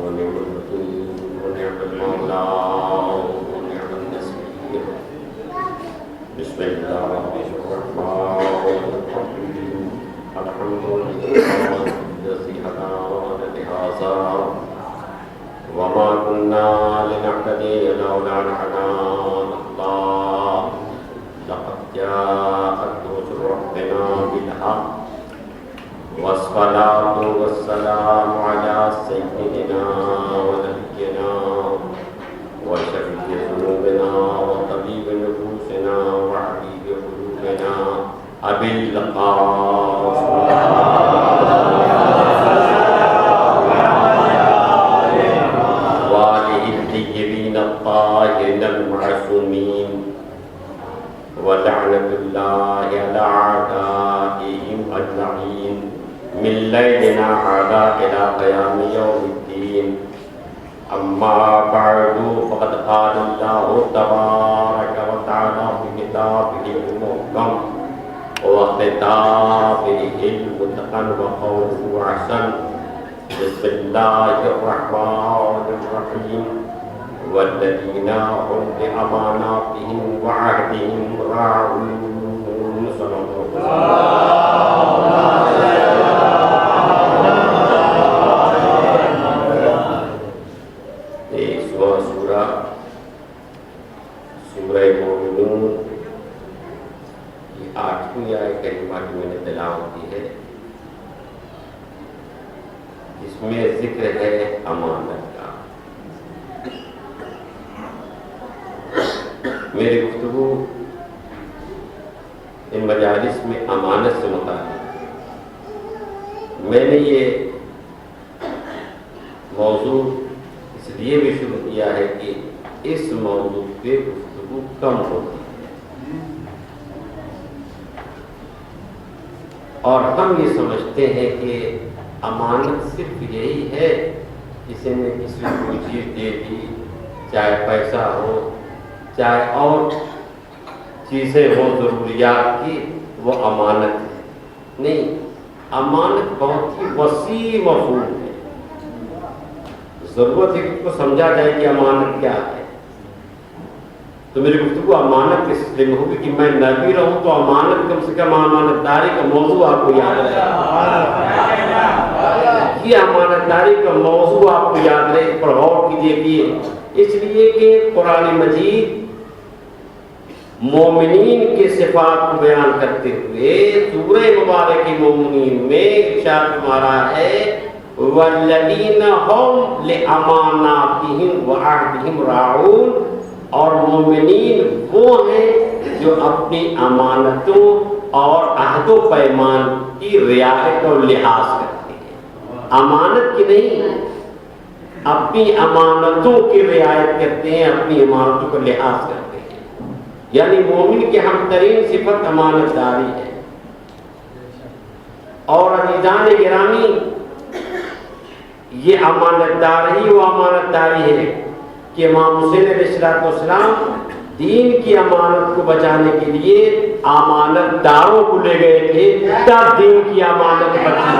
ونعم الوكيل ونعم المولى ونعم النصير. بسم الله الرحمن الرحيم. الحمد لله الذي هدانا لهذا وما كنا لنهتدي لولا أن هدانا الله. لقد جاءت رسل ربنا بالحق والصلاة والسلام على سيدنا ونبينا وشفيع ذنوبنا وطبيب نفوسنا وحبيب قلوبنا أبي القاسم وآله الطيبين الطاهرين المعصومين ولعنة الله على أعدائهم أجمعين من ليلنا هذا إلى قيام يوم الدين. أما بعد فقد قال الله تبارك وتعالى في كتابه المحكم وخطابه المتقن وقوله أحسن. بسم الله الرحمن الرحيم. والذين هم بأماناتهم وعهدهم راعون. صلى الله عليه وسلم. سورہ مومنون یہ 8ویں آیت کریمہ کی میں نے تلاوت کی ہے. اس میں ذکر ہے امانت کا. میری گفتگو ان مجالس میں امانت سے متعلق. میں نے یہ موضوع اس لیے بھی شروع کیا ہے کہ اس موضوع پہ گفتگو کم ہوتی ہے اور ہم یہ سمجھتے ہیں کہ امانت صرف یہی ہے جسے نے کسی کو کوئی چیز دے دی، چاہے پیسہ ہو چاہے اور چیزیں ہوں ضروریات کی، وہ امانت ہے. نہیں، امانت بہت ہی وسیع مفہوم ہے. ضرورت ہے کہ اس کو سمجھا جائے کہ امانت کیا ہے. تو میری گفتگو امانت کے سلسلے میں ہوگی کہ میں نبی رہوں تو امانت کم سے کم امانت داری کا موضوع آپ کو یاد رہے. یہ امانت داری کا موضوع آپ کو یاد رہے، اس پر غور کیجیے. کہ اس لیے کہ قرآن مجید مومنین کے صفات کو بیان کرتے ہوئے سورہ مبارک مومنین میں ارشاد فرمایا ہے والذین هم لاماناتهم وعهدهم راعون. اور مومنین وہ ہیں جو اپنی امانتوں اور عہد و پیمان کی رعایت اور لحاظ کرتے ہیں. امانت کی نہیں، اپنی امانتوں کی رعایت کرتے ہیں، اپنی امانتوں کا لحاظ کرتے ہیں. یعنی مومن کی ہم ترین صفت امانت داری ہے. اور عزیزان گرامی، یہ امانت داری وہ امانت داری ہے کہ امام حسین علیہ السلام دین کی امانت کو بچانے کے لیے امانت داروں کو لے گئے تھے، تب دین کی امانت بچی.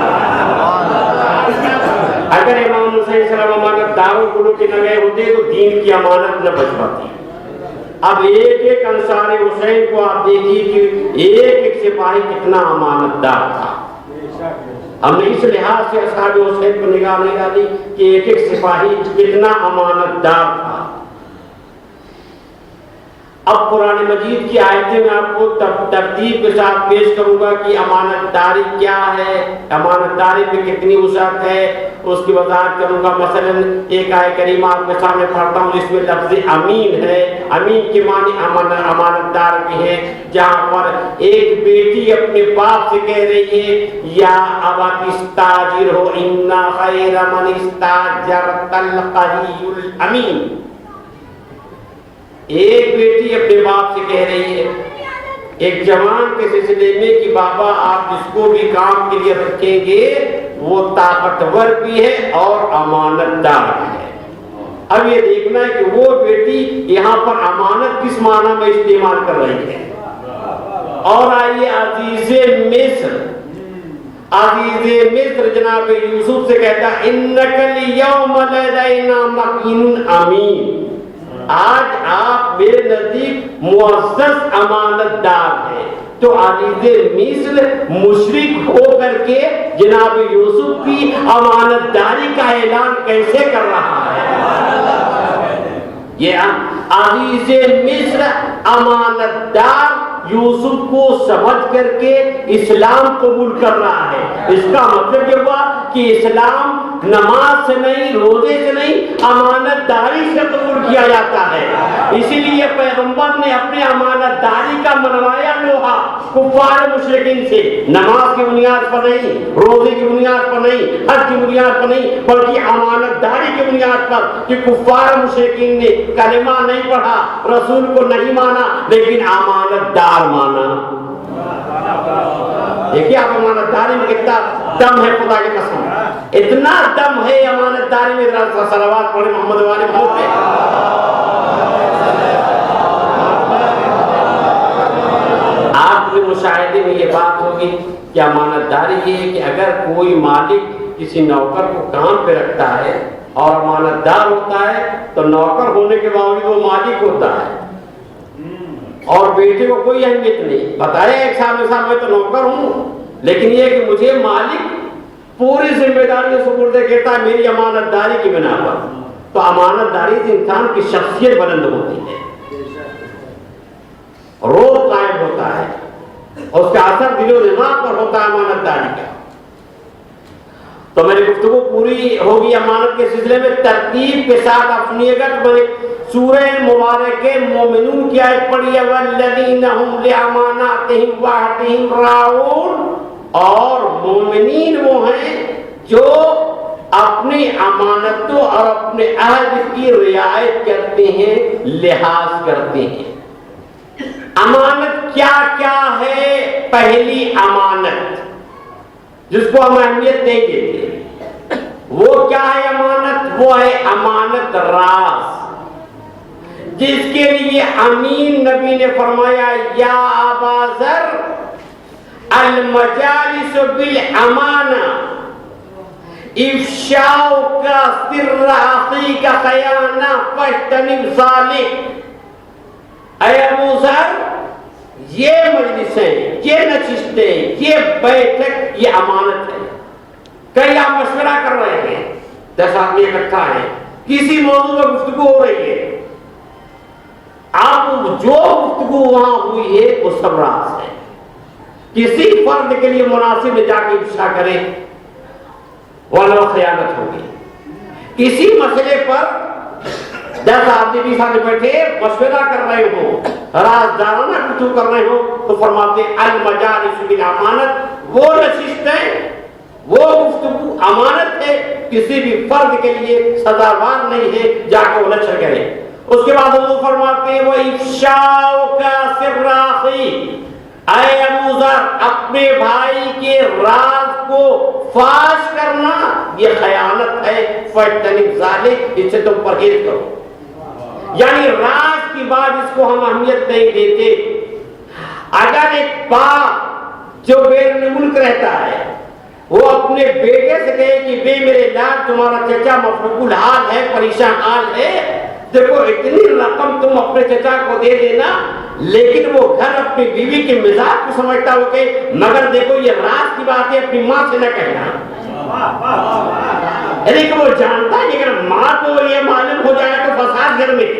اگر امام حسین علیہ السلام امانت داروں کو لے نہ گئے ہوتے تو دین کی امانت نہ بچ پاتی. اب ایک ایک انصار حسین کو آپ دیکھیے کہ ایک ایک سپاہی کتنا امانت دار تھا. ہم نے اس لحاظ سے اصحاب حسین کو نگاہ نہیں ڈالی کہ ایک ایک سپاہی کتنا امانت دار تھا. اب قرآن مجید کی آیتیں میں آپ کو ترتیب کے ساتھ پیش کروں گا کہ امانت داری کیا ہے، امانت داری پہ کتنی وسعت ہے، اس کی وضاحت کروں گا. مثلا ایک آیت کریمہ آپ کے سامنے پڑھتا ہوں جس میں لفظ امین ہے. امین کے معنی امانت دار کے ہیں. جہاں پر ایک بیٹی اپنے باپ سے کہہ رہی ہے یا ابت استاجر ہو ان خیر من استاجرت القوی الامین. ایک بیٹی اپنے باپ سے کہہ رہی ہے ایک جوان کے سلسلے میں کہ بابا آپ جس کو بھی کام کے لیے رکھیں گے وہ طاقتور بھی ہے اور امانت دار بھی ہے. اب یہ دیکھنا ہے کہ وہ بیٹی یہاں پر امانت کس معنی میں استعمال کر رہی ہے. اور آئیے عزیز مصر عزیز مصر جناب یوسف سے کہتا انک الیوم لدینا مکین امین، آج آپ میرے نزدیک معزز امانت دار ہیں۔ تو عزیز مصر مشرک ہو کر کے جناب یوسف کی امانت داری کا اعلان کیسے کر رہا ہے؟ یہ عزیز مصر امانت دار یوسف کو سمجھ کر کے اسلام قبول کر رہا ہے۔ اس کا مطلب یہ ہوا کہ اسلام نماز سے نہیں، روزے سے نہیں، امانت داری سے قبول کیا جاتا ہے۔ اسی لیے پیغمبر نے اپنے امانت داری کا منوایا لوہا کفار مشرکین سے، نماز کی بنیاد پر نہیں، روزے کی بنیاد پر نہیں، حج کی بنیاد پر نہیں، بلکہ امانت داری کی بنیاد پر، کہ کفار مشرکین نے کلمہ نہیں پڑھا، رسول کو نہیں مانا، لیکن امانت دار مانا۔ دیکھیے آپ امانت داری میں کتنا دم ہے، خدا کی قسم اتنا دم ہے امانت داری میں۔ صلوات پڑھیں محمد والے محمد پہ۔ آپ کے مشاہدے میں یہ بات ہوگی کہ امانت داری یہ ہے کہ اگر کوئی مالک کسی نوکر کو کام پہ رکھتا ہے اور امانت دار ہوتا ہے تو نوکر ہونے کے باوجود وہ مالک ہوتا ہے اور بیٹے کو کوئی اہمیت نہیں، بتایا ایک سامنے صاحب میں تو نوکر ہوں، لیکن یہ کہ مجھے مالک پوری ذمہ داری سپرد کرتا ہے میری امانت داری کی بنا پر۔ تو امانت داری سے انسان کی شخصیت بلند ہوتی ہے، روح قائم ہوتا ہے، اور اس کا اثر دل و دماغ پر ہوتا ہے امانت داری کا۔ تو میری گفتگو پوری ہوگی امانت کے سلسلے میں ترتیب کے ساتھ اپنی سورہ مبارکہ مومنون کی آیت پڑھی ہے والذین هم لاماناتهم وعہدهم راعون، اور مومنین وہ ہیں جو اپنی امانتوں اور اپنے عہد کی رعایت کرتے ہیں، لحاظ کرتے ہیں۔ امانت کیا کیا ہے؟ پہلی امانت جس کو ہم اہمیت نہیں دیتے وہ کیا ہے امانت؟ وہ ہے امانت راز، جس کے لیے امین نبی نے فرمایا یا ابا ذر المجالس بالامانہ افشاء کا سر اخی کا خیانہ فاجتنب ذلک۔ اے ابو ذر، یہ مجلسیں، یہ نشستیں، یہ بیٹھک، یہ امانت ہے۔ کئی آپ مشورہ کر رہے ہیں، 10 آدمی اکٹھا ہیں، کسی موضوع پر گفتگو ہو رہی ہے، آپ جو گفتگو وہاں ہوئی ہے وہ سب راز ہے۔ کسی فرد کے لیے مناسب میں جا کے افشا کریں ورنہ خیانت ہوگی۔ کسی مسئلے پر 10 آدمی 20 آدمی بیٹھے مشورہ کر رہے ہوں، رازدارانہ گفتگو کر رہے ہوں، تو فرماتے ہیں المجالس بالامانت، وہ نشستیں، وہ گفتگو امانت ہے، کسی بھی فرد کے لیے سزاوار نہیں ہے جا کے وہ نشر کرے۔ اس کے بعد وہ فرماتے ہیں وہ افشاء کا سر اخی، اے ابو ذر اپنے بھائی کے راز کو فاش کرنا یہ خیانت ہے، فاجتنب ذلک، اس سے تم پرہیز کرو۔ یعنی راز کی بات اس کو ہم اہمیت نہیں دیتے۔ اگر ایک باپ جو بیرون ملک رہتا ہے وہ اپنے بیٹے سے کہے کہ بے میرے لال تمہارا چچا مفلوق الحال ہے، پریشان حال ہے، دیکھو اتنی رقم تم اپنے چچا کو دے دینا، لیکن وہ گھر اپنی بیوی کے مزاج کو سمجھتا ہو کہ مگر دیکھو یہ راز کی بات ہے، اپنی ماں سے نہ کہنا۔ لیکن وہ جانتا ہے کہ اگر ماں کو یہ معلوم ہو جائے تو فساد گھر میں،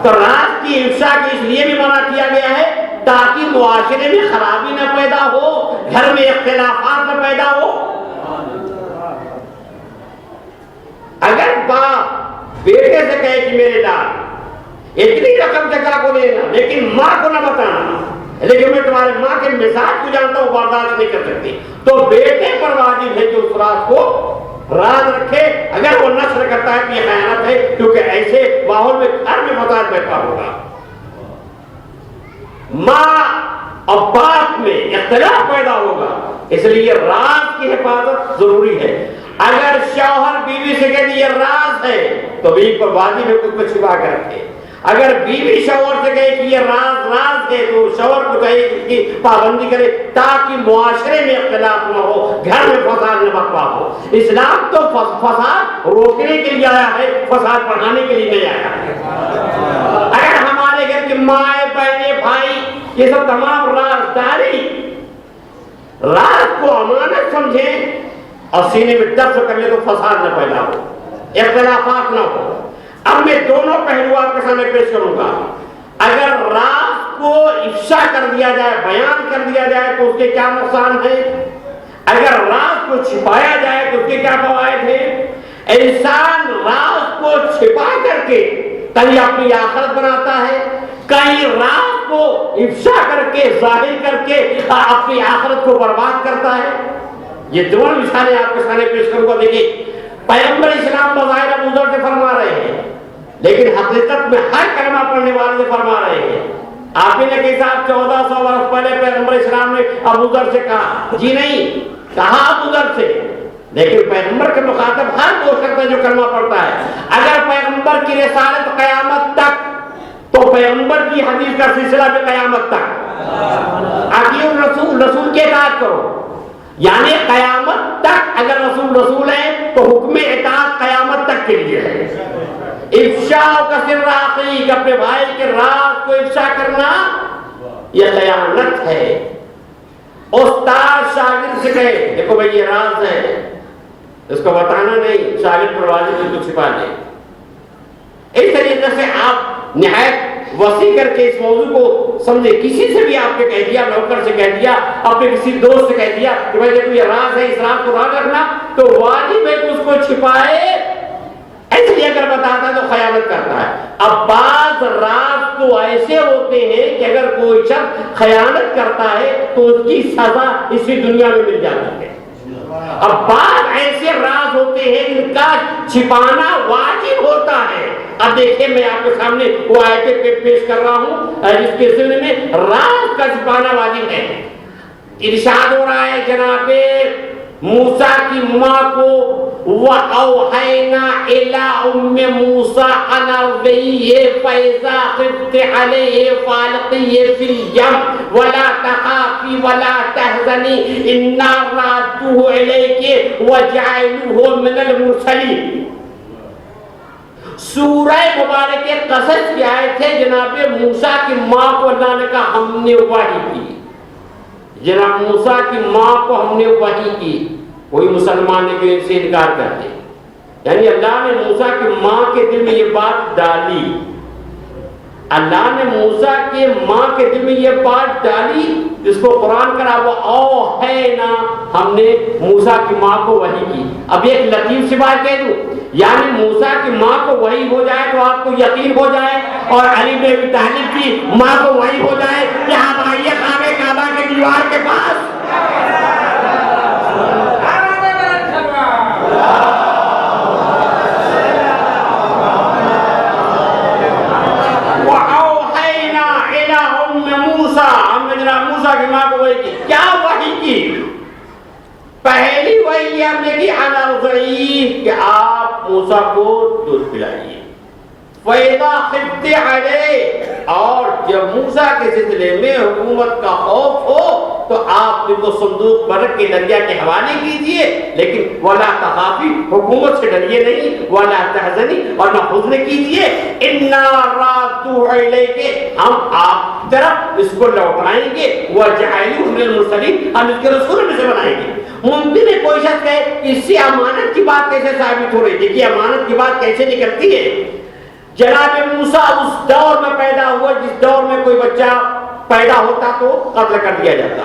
تو راز کی افشا کی اس لیے بھی منع کیا گیا ہے تاکہ معاشرے میں خرابی نہ پیدا ہو، گھر میں اختلافات نہ پیدا ہو۔ اگر باپ بیٹے سے کہے کہ میرے لال اتنی رقم چچا کو دینا لیکن ماں کو نہ بتانا، لیکن میں تمہارے ماں کے مزاج کو جانتا ہوں، برداشت نہیں کر سکتی، تو بیٹے پر واجب ہے کہ اس راز کو راز رکھے۔ اگر وہ نشر کرتا ہے کہ یہ خیانت ہے، کیونکہ ایسے ماحول میں گھر میں فساد بیٹھا ہوگا، ماں اور باپ میں اختلاف پیدا ہوگا، اس لیے راز کی حفاظت ضروری ہے۔ اگر شوہر بیوی سے کہتے یہ راز ہے تو بیوی پر واجب ہے کہ اس کو چھپا کر رکھے۔ اگر بیوی شوہر سے کہے کہ یہ راز راز ہے تو شوہر کو کہے کہ اس کی پابندی کرے تاکہ معاشرے میں اختلاف نہ ہو، گھر میں فساد نہ برپا ہو۔ اسلام تو فساد روکنے کے لیے آیا ہے، فساد بڑھانے کے لیے نہیں آیا ہے۔ اگر ہمارے گھر کے مائیں بہنیں بھائی یہ سب تمام رازداری راز کو امانت سمجھیں اور سینے میں دفن کر لے تو فساد نہ پیدا ہو، اختلافات نہ ہو۔ اب میں دونوں پہلو آپ کے سامنے پیش کروں گا۔ اگر راز کو افشا کر دیا جائے، بیان کر دیا جائے تو اس کے کیا نقصان ہے، اگر راز کو چھپایا جائے تو اس کے کیا فوائد ہیں۔ انسان راز کو چھپا کر کے کہیں اپنی آخرت بناتا ہے، کہیں راز کو افشا کر کے ظاہر کر کے اپنی آخرت کو برباد کرتا ہے۔ یہ دونوں مثالیں آپ کے سامنے پیش کروں گا۔ دیکھیے پیغمبر اسلام بظاہر ابو ذر سے فرما رہے ہیں لیکن حقیقت میں ہر کلمہ پڑھنے والے سے فرما رہے ہیں۔ آپ ہی نے کہ صاحب 1400 برس پہلے پیغمبر اسلام نے ابو ذر سے کہا، جی نہیں کہا ابو ذر سے، لیکن پیغمبر کے مخاطب ہر وہ شخص ہے جو کلمہ پڑھتا ہے۔ اگر پیغمبر کی رسالت قیامت تک تو پیغمبر کی حدیث کا سلسلہ بھی قیامت تک۔ اطیعوا الرسول، رسول کی اطاعت کرو، یعنی قیامت تک اگر رسول ہے تو حکم اطاعت قیامت تک کے لیے ہے۔ افشاء کا سر اخیک، اپنے بھائی کے راز کو افشا کرنا یہ خیانت ہے۔ استاد شاگرد سے کہے دیکھو بھائی یہ راز ہے، اس کو بتانا نہیں، شاگرد پر واجب ہے تو چھپا دے۔ اس طریقے سے آپ نہایت وسیع کر کے اس موضوع کو سمجھے۔ کسی سے بھی آپ نے کہہ دیا، نوکر سے کہہ دیا، اپنے کسی دوست سے کہہ دیا کہ بھائی دیکھو یہ راز ہے، اس راز کو راز رکھنا، تو واجب ہے کہ اس کو چھپائے۔ اس لیے اگر بتاتا ہے تو خیانت کرتا ہے۔ اب بعض راز تو ایسے ہوتے ہیں کہ اگر کوئی شخص خیانت کرتا ہے تو اس کی سزا اسی دنیا میں مل جاتی ہے۔ اب بعض ایسے راز ہوتے ہیں جن کا چھپانا واجب ہوتا ہے۔ اب دیکھیں میں آپ کے سامنے وہ آیتیں پیش کر رہا ہوں جس کے ذمن میں راز کا چھپانا واجب ہے۔ ارشاد ہو رہا ہے جناب موسیٰ کی ماں کو وَأَوْحَيْنَا إِلَىٰ أُمِّ مُوسَىٰ أَنْ أَرْضِعِيهِ فَإِذَا خِفْتِ عَلَيْهِ فَأَلْقِيهِ فِي الْيَمِّ وَلَا تَخَافِي وَلَا تَحْزَنِي إِنَّا رَادُّوهُ إِلَيْكِ وَجَعَلْنَاهُ مِنَ الْمُرْسَلِينَ۔ سورہ مبارک قصص کی آیت ہے، جناب موسیٰ کی ماں کو اللہ نے کہا ہم نے وحی کی۔ جناب موسیٰ کی ماں کو ہم نے وحی کی۔ کوئی مسلمان نے کہ ان سے انکار کر دے، یعنی اللہ نے موسیٰ کی ماں کے دل میں یہ بات ڈالی، اللہ نے موسیٰ کے ماں کے دل میں یہ بات ڈالی جس کو قرآن کرا وہ اوحینا، ہم نے موسیٰ کی ماں کو وحی کی۔ اب ایک لطیف سی بات کہہ دوں، یعنی موسیٰ کی ماں کو وحی ہو جائے تو آپ کو یقین ہو جائے، اور علی بن ابی طالب کی ماں کو وحی ہو جائے کہ آپ آئیے خانہ کعبہ کے دیوار کے پاس۔ ہم نے جناب موسیٰ کی ماں کو وحی کی۔ کیا وحی کی؟ پہلی وحی ہم نے کی ان ارضعیہ، کہ آپ موسیٰ کو دودھ پلائیے۔ فَإِذَا خِفْتِ عَلَيْهِ، اور جب موسیٰ کے سلسلے میں حکومت کا خوف ہو تو آپ ان کو صندوق برق کے دریا کے حوالے کیجئے، لیکن وَلَا تَخَافِي، حکومت سے ڈریے نہیں، وَلَا تَحْزَنِي، اور نہ حزن کیجئے، إِنَّا رَادُّوهُ إِلَيْكِ، ہم آپ کی طرف اس کو لوٹائیں گے، وَجَعَلُوهُ مِنَ الْمُرْسَلِينَ، ہم اس کے رسول میں سے بنائیں گے۔ ممکن ہے کوئی شخص کہے کہ اس سے امانت کی بات کیسے ثابت ہو رہی؟ دیکھیے امانت کی بات کیسے نکلتی ہے۔ جناب موسیٰ اس دور میں پیدا ہوا جس دور میں کوئی بچہ پیدا ہوتا تو قتل کر دیا جاتا،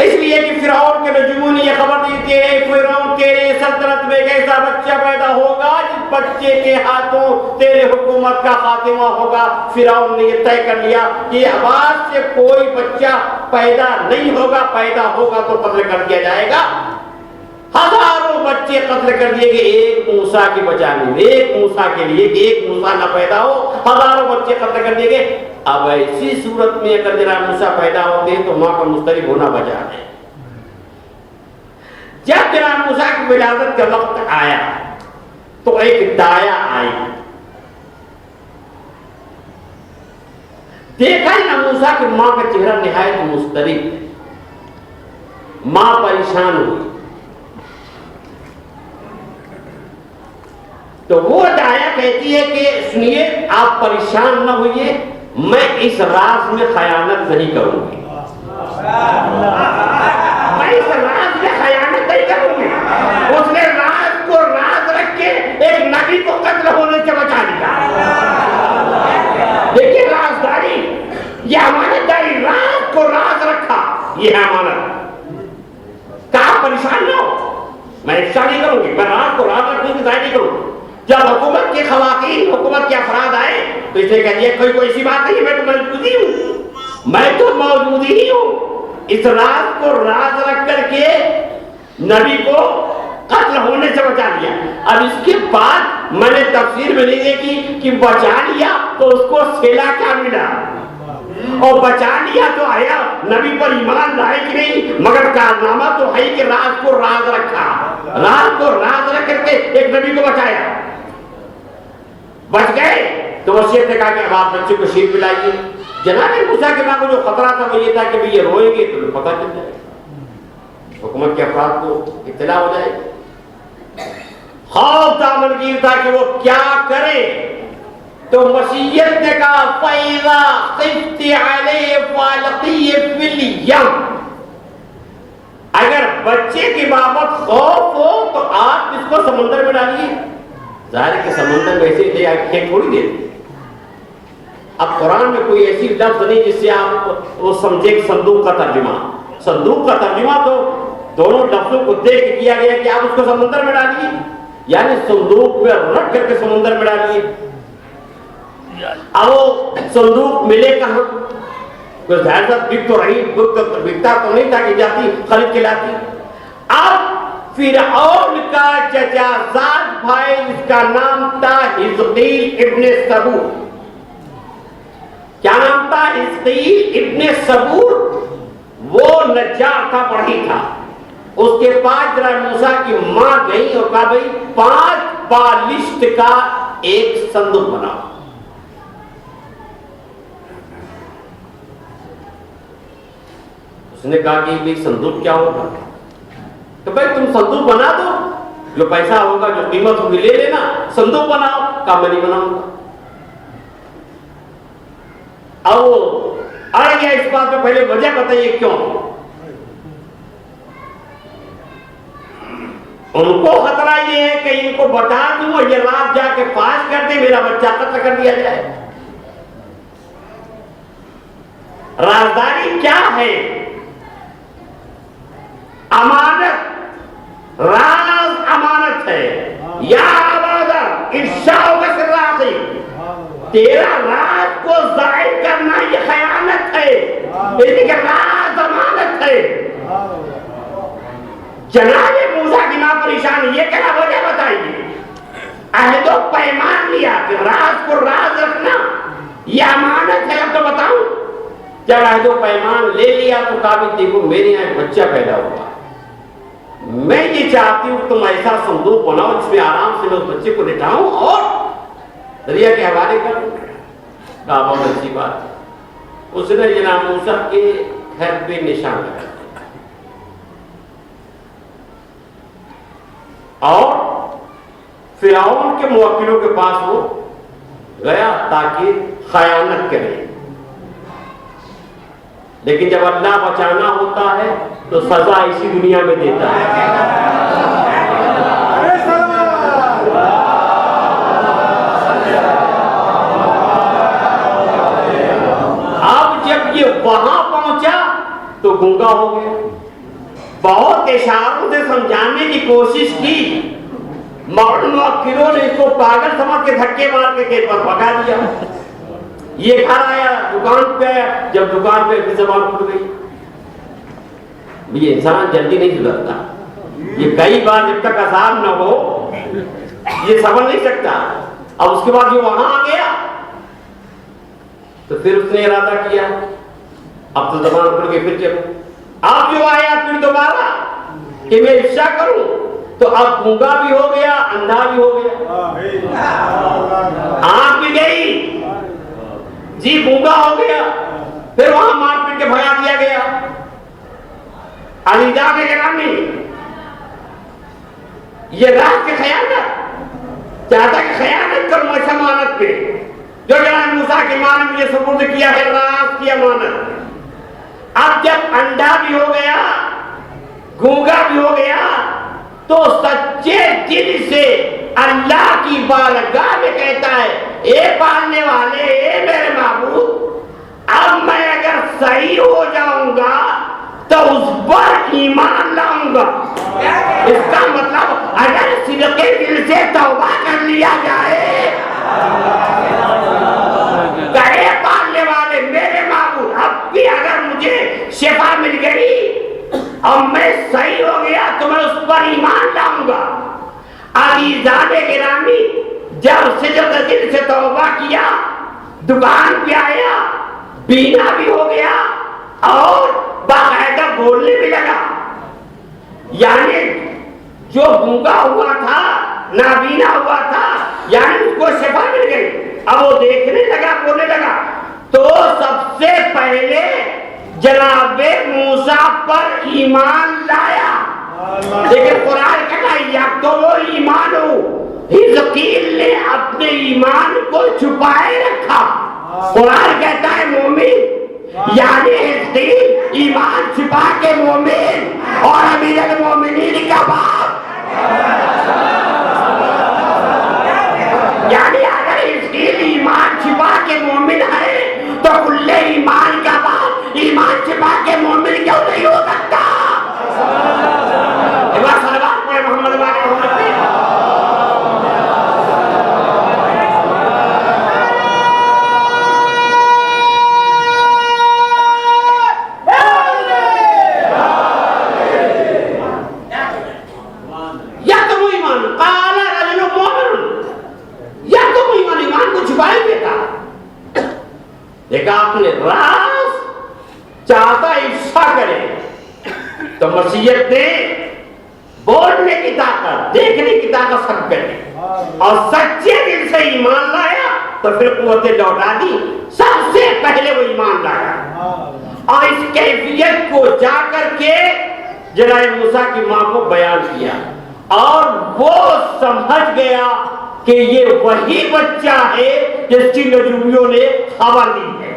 اس لیے کہ فرعون کے نجوموں نے یہ خبر دی کہ فرعون تیرے سلطنت میں ایک ایسا بچہ پیدا ہوگا جس بچے کے ہاتھوں تیرے حکومت کا خاتمہ ہوگا۔ فرعون نے یہ طے کر لیا کہ آواز سے کوئی بچہ پیدا نہیں ہوگا، پیدا ہوگا تو قتل کر دیا جائے گا۔ ہزاروں بچے قتل کر دیے گئے ایک موسیٰ کی بچانے میں، ایک موسیٰ کے لیے کہ ایک موسیٰ نہ پیدا ہو، ہزاروں بچے قتل کر دیے گئے۔ اب ایسی صورت میں اگر جناب موسیٰ پیدا ہوتے ہیں تو ماں کا مسترب ہونا بچا ہے۔ جب جناب موسیٰ کی ولادت کا وقت آیا تو ایک دایا آئی، دیکھا ہی نا موسیٰ کہ ماں کا چہرہ نہایت مضطرب ہے، ماں پریشان ہوئی، تو وہ دایا کہتی ہے کہ سنیے آپ پریشان نہ ہوئیے، میں اس راز میں خیانت نہیں کروں گی، میں اس راز میں خیانت نہیں کروں گی۔ اس نے راز کو راز رکھ کے ایک نبی کو قتل ہونے سے بچا لیا۔ دیکھیے رازداری، یہ امانت داری، راز کو راز رکھا، یہ ہے امانت۔ کہا پریشان نہ ہو، میں افشا نہیں کروں گی، میں راز کو راز رکھنے کی ضائع نہیں کروں گی۔ جب حکومت کے خواتین، حکومت کے افراد آئے تو اس نے کہہ دیا کوئی ایسی بات نہیں، میں تو موجود ہی ہوں، میں تو موجود ہی ہوں۔ اس راز کو راز رکھ کر کے نبی کو قتل ہونے سے بچا لیا۔ اب اس کے بعد میں نے تفسیر میں نہیں دیکھی کہ بچا لیا تو اس کو صلہ کیا ملا، اور بچا لیا تو آیا نبی پر ایمان لائے کہ نہیں، مگر کارنامہ تو ہے کہ راز کو راز رکھا، راز کو راز رکھ کر کے ایک نبی کو بچایا۔ بچ گئے تو وصیت نے کہا کہ اب آپ بچے کو شیر پلائیے۔ جناب موسیٰ کے ماں کو جو خطرہ تھا وہ یہ تھا کہ یہ روئیں گے تو پتہ چل جائے، حکومت کے افراد کو اطلاع ہو جائے۔ خوف دامنگیر تھا کہ وہ کیا کرے، تو وصیت نے کہا فَإِذَا خِفْتِ عَلَيْهِ فَأَلْقِيهِ فِي الْيَمِّ، اگر بچے کی بابت خوف ہو تو آپ اس کو سمندر میں ڈالیے۔ ظاہر ہے کہ سمندر میں ایسے لے آئے کھینچ تھوڑی دیتے۔ اب قرآن میں کوئی ایسی لفظ نہیں جس سے آپ وہ سمجھے کہ صندوق کا ترجمہ، صندوق کا ترجمہ تو دونوں لفظوں کو دیکھ کے کیا گیا کہ آپ اس کو سمندر میں ڈالیے، یعنی صندوق میں رکھ کر کے سمندر میں ڈالیے۔ اب وہ صندوق ملے کہاں؟ کوئی ظاہر سا بک تو رہی، بکتا تو نہیں تھا کہ جاتی خرید کے لاتی۔ اب فرعون کا چچا زاد بھائی، اس کا نام تھا حزقیل ابن سبور۔ کیا نام تھا؟ حزقیل ابن سبور۔ وہ نجار تھا، پڑھی تھا۔ اس کے پاس جناب موسیٰ کی ماں گئی اور کہا بھائی 5 بالشت کا ایک صندوق بناؤ۔ اس نے کہا کہ بھائی صندوق کیا ہوگا؟ تو بھائی تم صندوق بنا دو، جو پیسہ ہوگا جو قیمت ہوگی لے لینا، صندوق بناؤ۔ کہا میں نہیں بناؤں گا۔ اب وہ اڑ گیا اس بات میں، پہلے وجہ بتائیے کیوں؟ ان کو خطرہ یہ ہے کہ ان کو بتا دوں اور یہ رات جا کے فاش کر دے، میرا بچہ قتل کر دیا جائے۔ رازداری کیا ہے؟ امانت، راز امانت ہے۔ یا عبادہ افشاء بسراقی، تیرا راز کو ظاہر کرنا یہ خیانت ہے، اس لیے راز امانت ہے۔ جناب موسیٰ کی ماں پریشان، یہ کیا وجہ بتائیے؟ عہد و پیمان لیا کہ راز کو راز رکھنا یہ امانت ہے، اب تو بتاؤں۔ جب عہد و پیمان لے لیا تو کہا بھی دیکھو میرے یہاں ایک بچہ پیدا ہوا، میں یہ چاہتی ہوں تم ایسا صندوق بناؤ جس میں آرام سے میں اس بچے کو لٹاؤں اور دریا کے حوالے کروں۔ کہا بہت اچھی بات۔ اس نے جناب موسیٰ کے گھر پہ نشان لگا اور فرعون کے موکلوں کے پاس وہ گیا تاکہ خیانت کرے، لیکن جب اللہ بچانا ہوتا ہے تو سزا اسی دنیا میں دیتا ہے۔ اب جب یہ وہاں پہنچا تو گونگا ہو گیا۔ بہت اشاروں سے سمجھانے کی کوشش کی، موکلوں نے اس کو پاگل سمجھ کے دھکے مار کے کھیت پر بھگا دیا۔ یہ گھر آیا، دکان پہ آیا، جب دکان پہ اپنی زبان کھل گئی۔ یہ انسان جلدی نہیں سدھرتا، یہ کئی بار جب تک عذاب نہ ہو یہ سمجھ نہیں سکتا۔ اب اس کے بعد یہ وہاں آ گیا تو پھر اس نے ارادہ کیا اب تو زبان کھل گئی، پھر چلو۔ اب جو آیا پھر دوبارہ کہ میں افشا کروں تو اب گونگا بھی ہو گیا، اندھا بھی ہو گیا، آنکھ بھی گئی، جی گونگا ہو گیا، پھر وہاں مار پیٹ کے بھگا دیا گیا۔ علی جا کے گرامی یہ رات کے خیانت چاہتا کہ خیانت کروں اس امانت پہ جو جناب موسیٰ کی ماں نے مجھے سپرد کیا ہے، راز کی امانت۔ اب جب انڈا بھی ہو گیا، گونگا بھی ہو گیا، تو سچے دل سے اللہ کی بارگاہ میں کہتا ہے، اے پالنے والے، اے میرے معبود، اب میں اگر صحیح ہو جاؤں گا تو اس پر ایمان لاؤں گا۔ اس کا مطلب اگر صدقے دل سے توبہ کر لیا جائے، کہے پالنے والے میرے معبود، اب بھی اگر مجھے شفا مل گئی اور میں صحیح ہو گیا تو میں اس پر ایمان لاؤں گا۔ عزیزان گرامی، جب صدق دل سے توبہ کیا، دکان پہ آیا، بینا بھی ہو گیا اور باقاعدہ بولنے بھی لگا، یعنی جو گونگا ہوا تھا، نابینا ہوا تھا، یعنی اس کو شفا مل گئی، اب وہ دیکھنے لگا، بولنے لگا، تو سب سے پہلے جناب موسیٰ پر ایمان لایا۔ لیکن قرآن کہتا ہے یا تو وہ ایمان ہو، حزقیل نے اپنے ایمان کو چھپائے رکھا۔ قرآن کہتا ہے مومن، یعنی حزقیل ایمان چھپا کے مومن اور امیر المومنین کا باپ، یعنی اگر حزقیل ایمان چھپا کے مومن ہے تو کل ایمان کا باپ ایمان چھپا کے مومن کیوں نہیں ہو سکتا؟ صلوات پڑھے محمد والے محمد پہ۔ یا تو وہ ایمان قال رجل مومن، یا تو وہ ایمان کو چھپائے دیتا، دیکھا آپ نے راز چاہتا افشا کرے تو مسیحیت نے بولنے کی طاقت، دیکھنے کی طاقت سب کرے، اور سچے دل سے ایمان لایا تو پھر قوتیں لوٹا دی۔ سب سے پہلے وہ ایمان لایا اور اس کیفیت کو جا کر کے جناب موسیٰ کی ماں کو بیان کیا، اور وہ سمجھ گیا کہ یہ وہی بچہ ہے جس کی نجومیوں نے خبر دی ہے۔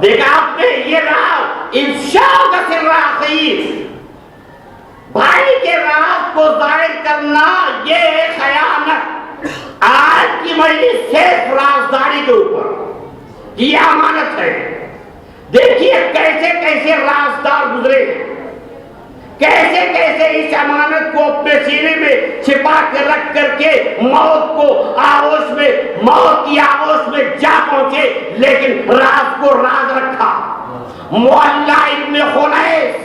دیکھا آپ نے، یہ راز افشاء کا سر اخیر، بھائی کے راز کو ظاہر کرنا، یہ ہے خیانت۔ آج کی مجلس صرف رازداری کے اوپر، یہ امانت ہے۔ دیکھیے کیسے کیسے رازدار گزرے، کیسے کیسے اس امانت کو اپنے سینے میں چھپا کر رکھ کر کے موت کو آغوش میں، موت کی آغوش میں جا پہنچے، لیکن راز کو راز رکھا۔ معلّہ ابن خنیس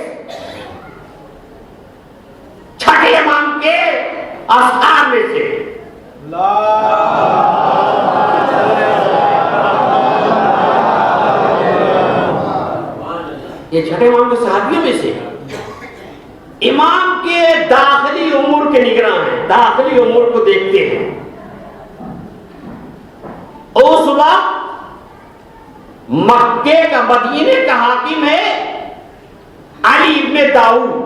چھٹے امام کے اصحاب میں سے، یہ چھٹے امام کے صحابیوں میں سے امام کے داخلی امور کے نگراں ہیں، داخلی امور کو دیکھتے ہیں۔ اس وقت مکے کا، مدینے کا حاکم ہے علی ابن داؤد۔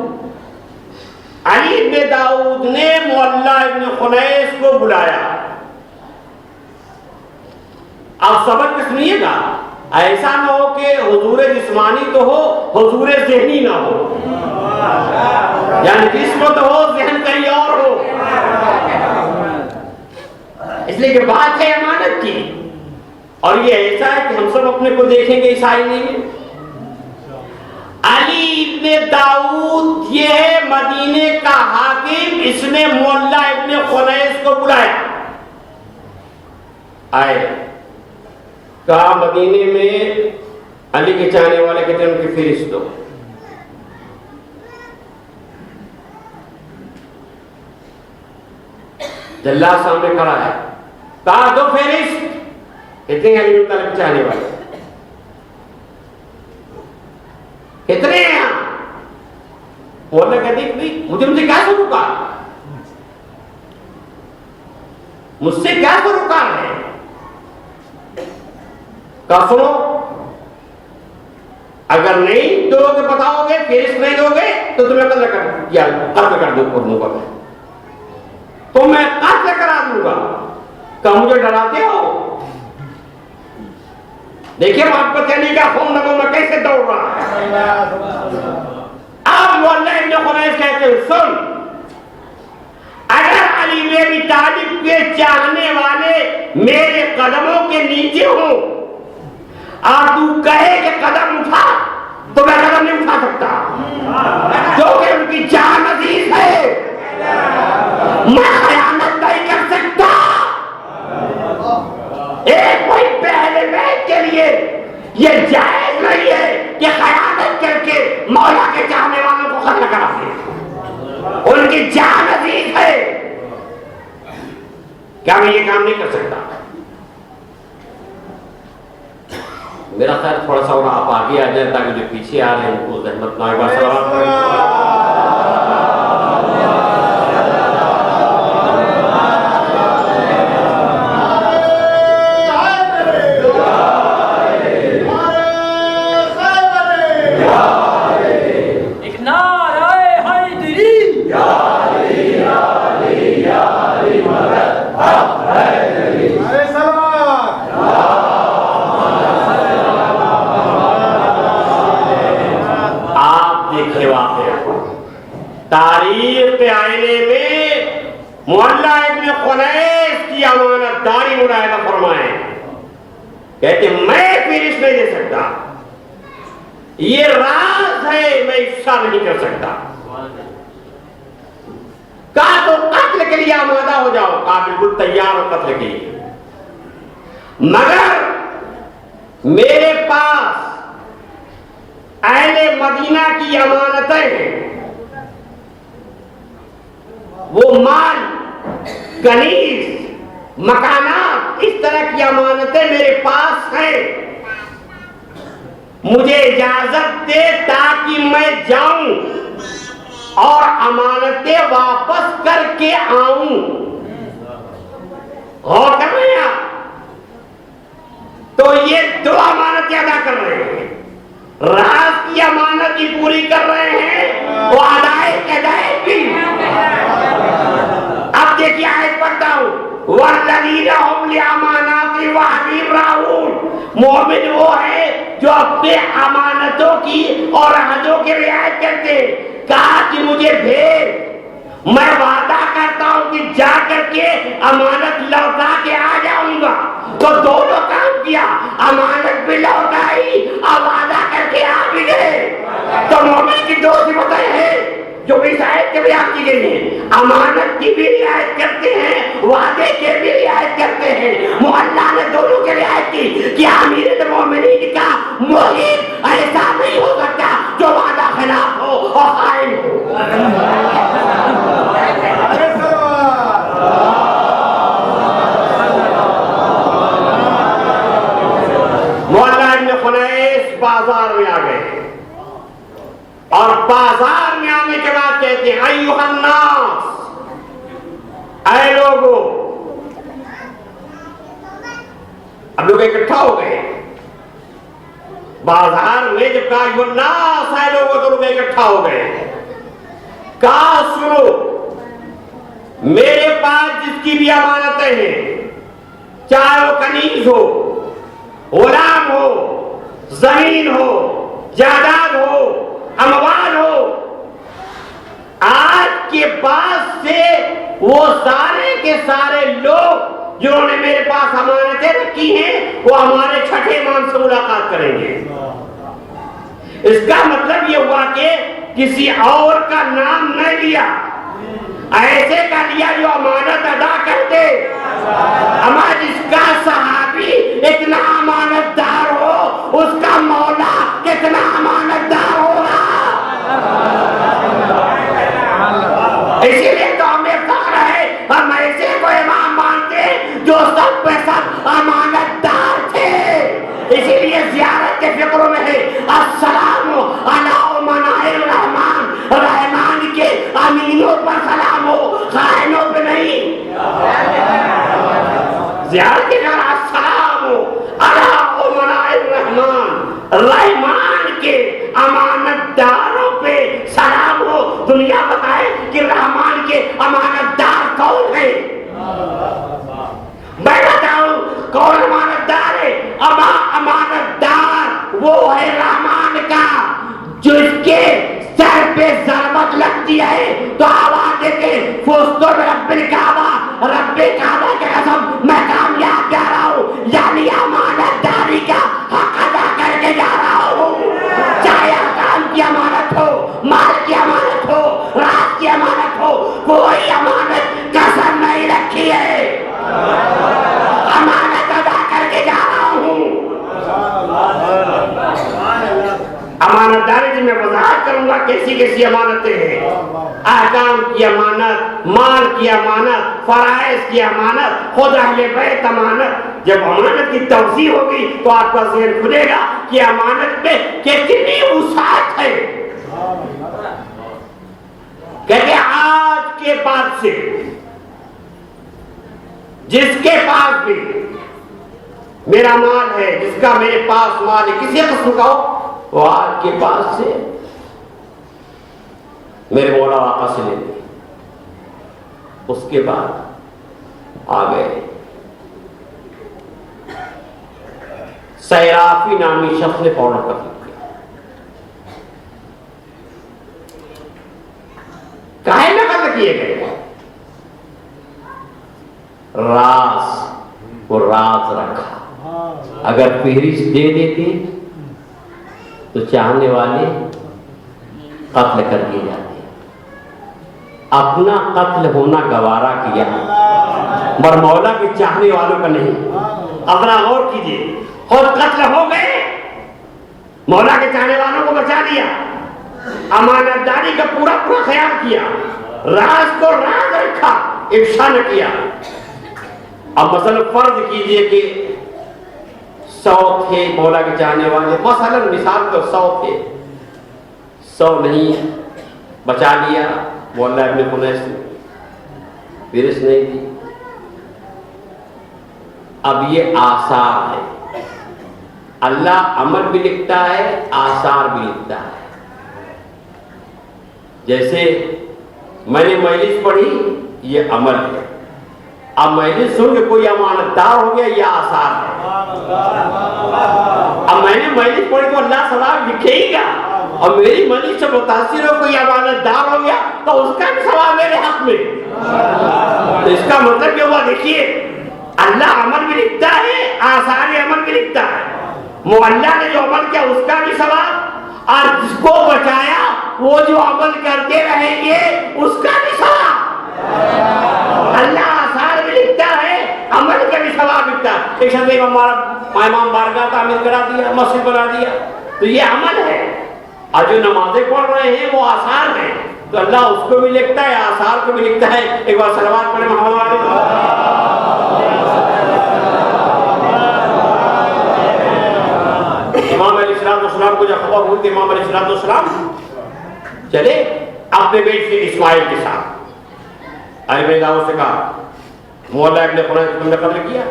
علی ابن داؤد نے معلّہ ابن خنیس کو بلایا۔ آپ سبق میں سنیے گا، ایسا نہ ہو کہ حضور جسمانی تو ہو، حضور ذہنی نہ ہو، یعنی جسم تو ہو، ذہن کہیں اور ہو، اس لیے کہ بات ہے امانت کی۔ اور یہ ایسا ہے کہ ہم سب اپنے کو دیکھیں گے عیسائی نہیں۔ علی ابن داؤد یہ ہے مدینے کا حاکم، اس نے معلّہ ابن خنیس کو بلایا۔ آئے، کہا مدینے میں علی کے چاہنے والے کہتے ہیں ان کی فہرست دو۔ جلاد سامنے کھڑا ہے، کہا دو فہرست، کتنے ہیں علی بن طالب چاہنے والے، کتنے ہیں یہاں؟ مولا کہتے ہیں مجھے کیا سروکار، مجھ سے کیا سروکار ہے؟ تو سنو، اگر نہیں دو گے بتاؤ گے، فہرست نہیں دو گے تو تمہیں قتل کر دوں گا میں، تو میں قتل کرا دوں گا. کہ مجھے ڈراتے ہو؟ دیکھیے محبت علی کا خون نگوں میں کیسے دوڑ رہا ہے. اب مولا ابن خنیس کہتے ہیں سن، اگر علی بن ابی طالب کے چاہنے والے میرے قدموں کے نیچے ہوں اور تو کہے کہ قدم اٹھا، تو میں قدم نہیں اٹھا سکتا، کیونکہ ان کی جان عزیز ہے. میں خیانت نہیں کر سکتا. ایک کوئی پہلے بیت کے لیے یہ جائز نہیں ہے کہ خیانت کر کے مولا کے چاہنے والوں کو قتل کرا دے. ان کی جان عزیز ہے. کیا میں یہ کام نہیں کر سکتا؟ میرا خیال تھوڑا سا اور آپ آگے آ جائیں تاکہ جو پیچھے آ رہے ہیں ان کو زحمت نہ آئے. تاریخ کے آئینے میں مولا ابن خنیس کی امانت داری ملاحظہ فرمائیں. کہتے میں فہرست نہیں دے سکتا، یہ راز ہے، میں افشا نہیں کر سکتا. کہا تو قتل کے لیے آمادہ ہو جاؤ. کہا بالکل تیار ہو قتل کے لیے، مگر میرے پاس اہل مدینہ کی امانتیں ہیں. وہ مال، کنیز، مکانات، اس طرح کی امانتیں میرے پاس ہیں. مجھے اجازت دے تاکہ میں جاؤں اور امانتیں واپس کر کے آؤں. غور کر رہے ہیں آپ؟ تو یہ دو امانتیں ادا کر رہے ہیں. راز کی امانت ہی پوری کر رہے ہیں، وہ ادائے بھی. اب دیکھیے آیت پڑھتا ہوں، وَالَّذِينَ هُمْ لِأَمَانَاتِهِمْ وَعَهْدِهِمْ رَاعُونَ. مومن وہ ہے جو اپنے امانتوں کی اور عہدوں کی رعایت کرتے. کہا کہ مجھے بھیج، میں وعدہ کرتا ہوں کہ جا کر کے امانت لوٹا کے آ جاؤں گا. تو دونوں کام کیا، امانت بھی لوٹائی اور وعدہ کر کے آ بھی گئے. تو مومن کی دو صفتیں ہیں جو اس آیت کے بیان کی گئی ہیں. امانت کی بھی رعایت کرتے ہیں، وعدے کے بھی رعایت کرتے ہیں. اللہ نے دونوں کی رعایت کی کہ امیر المومنین کا محب ایسا نہیں ہو سکتا جو وعدہ خلاف ہو اور خائن ہو. مولا ابن خنیس بازار میں آ گئے اور بازار میں آنے کے بعد کہتے ہیں ایھا الناس، اے لوگو. اب لوگ اکٹھا ہو گئے بازار میں. جب کہا ایھا الناس، اے لوگو، تو لوگ اکٹھا ہو گئے. کہا سنو، میرے پاس جس کی بھی امانتیں ہیں، چاہے وہ کنیز ہو، غلام ہو، زمین ہو، جائیداد ہو، اموال ہو، آج کے بعد سے وہ سارے کے سارے لوگ جنہوں نے میرے پاس امانتیں رکھی ہیں وہ ہمارے چھٹے امام سے ملاقات کریں گے. اس کا مطلب یہ ہوا کہ کسی اور کا نام نہیں لیا، ایسے کا لیا جو امانت ادا کرتے. اما جس کا صحابی اتنا امانت دار ہو، اس کا مولا کتنا امانت دار ہوگا. اسی لیے تو ہمیں فخر ہے، ہم ایسے کو امام مانتے جو سب پہ سب امانت دار تھے. اسی لیے زیارت کے فکروں میں ہے السلام علی امناء الرحمن، رحمان کے امینوں پر سلام ہو، خائنوں پہ نہیں. زیارت کے جانا السلام علی امناء بتائے کہ رحمان کے امانت دار کون ہے؟ میں بتاؤں کون امانت دار ہے؟ امانت دار وہ ہے رحمان کا، جو اس کے سر پہ ضربت لگتی ہے تو آواز دے کے فوزتو میں رب کعبہ کے قسم میں کامیاب جا رہا ہوں، یعنی امانت داری کا حق ادا کر کے جا رہا ہوں، چاہے کام کی امانت ہو، مال کی امانت ہو، راز کی امانت ہو، کوئی امانت کسر نہیں رکھی ہے، امانت ادا کر کے جا رہا ہوں۔ امانت داری کی میں وضاحت کروں گا کیسی کیسی امانتیں ہیں۔ احکام کی امانت، مال کی امانت، فرائض کی امانت، خود اہل بیت امانت۔ جب امانت کی توضیح ہوگی تو آپ کا ذہن کھلے گا کہ امانت میں کتنی وسعت ہے۔ کہتے آج کے بعد سے جس کے پاس بھی میرا مال ہے، جس کا میرے پاس مال ہے کسی قسم کا ہو، وہ آج کے بعد سے میرے مولا آقا سے لے لیں۔ اس کے بعد آگئے سیرافی نامی شخص نے فوراً قتل کیا۔ کاہے میں قتل کیے گئے؟ راز، وہ راز رکھا۔ اگر فہرست دے دیتے تو چاہنے والے قتل کر دیے جاتے، اپنا قتل ہونا گوارا کیا، مگر مولا کے چاہنے والوں کا نہیں۔ اپنا غور کیجئے، خود قتل ہو گئے، مولا کے چاہنے والوں کو بچا لیا، امانت داری کا پورا خیال کیا، راز کو راز رکھا، افشا نہ کیا۔ اب مثلا فرض کیجئے کہ 100 تھے مولا کے چاہنے والے، مثلا مثال تو 100 تھے، 100 نہیں بچا لیا مولا ابن خنیس نے، فہرست نہیں دی۔ اب یہ آثار ہے، اللہ عمل بھی لکھتا ہے، آثار بھی لکھتا ہے۔ جیسے میں نے مجلس پڑھی، یہ عمل ہے، اب مجلس سن کے کوئی امانت دار ہو گیا، یہ آثار ہے۔ اب میں نے مجلس پڑھی تو اللہ ثواب لکھے ہی گا، اور میری مجلس سے متاثر ہو کوئی امانت دار ہو گیا تو اس کا بھی ثواب میرے حق میں۔ تو اس کا مطلب یہ ہوا، دیکھیے اللہ عمل بھی لکھتا ہے، آثار عمل بھی لکھتا ہے۔ اللہ نے جو عمل کیا اس کا بھی ثواب، اور جس کو بچایا وہ جو عمل کرتے رہیں گے اس کا بھی ثواب۔ اللہ آثار بھی لکھتا ہے، عمل کا بھی ثواب لکھتا ہے۔ ایک شخص امام بارگاہ تعمیر کرا دیا، مسجد بنا دیا، تو یہ عمل ہے، اور جو نمازیں پڑھ رہے ہیں وہ آثار ہیں، تو اللہ اس کو بھی لکھتا ہے، آثار کو بھی لکھتا ہے۔ ایک بار صلوات پڑھیں محمد والے۔ امام علیہ السلام کو جب خبر ہوئی، امام علیہ السلام چلے اپنے بیٹے اسماعیل کے ساتھ، علی بن داؤد سے کہا مولا ابن خنیس تم نے قتل کیا؟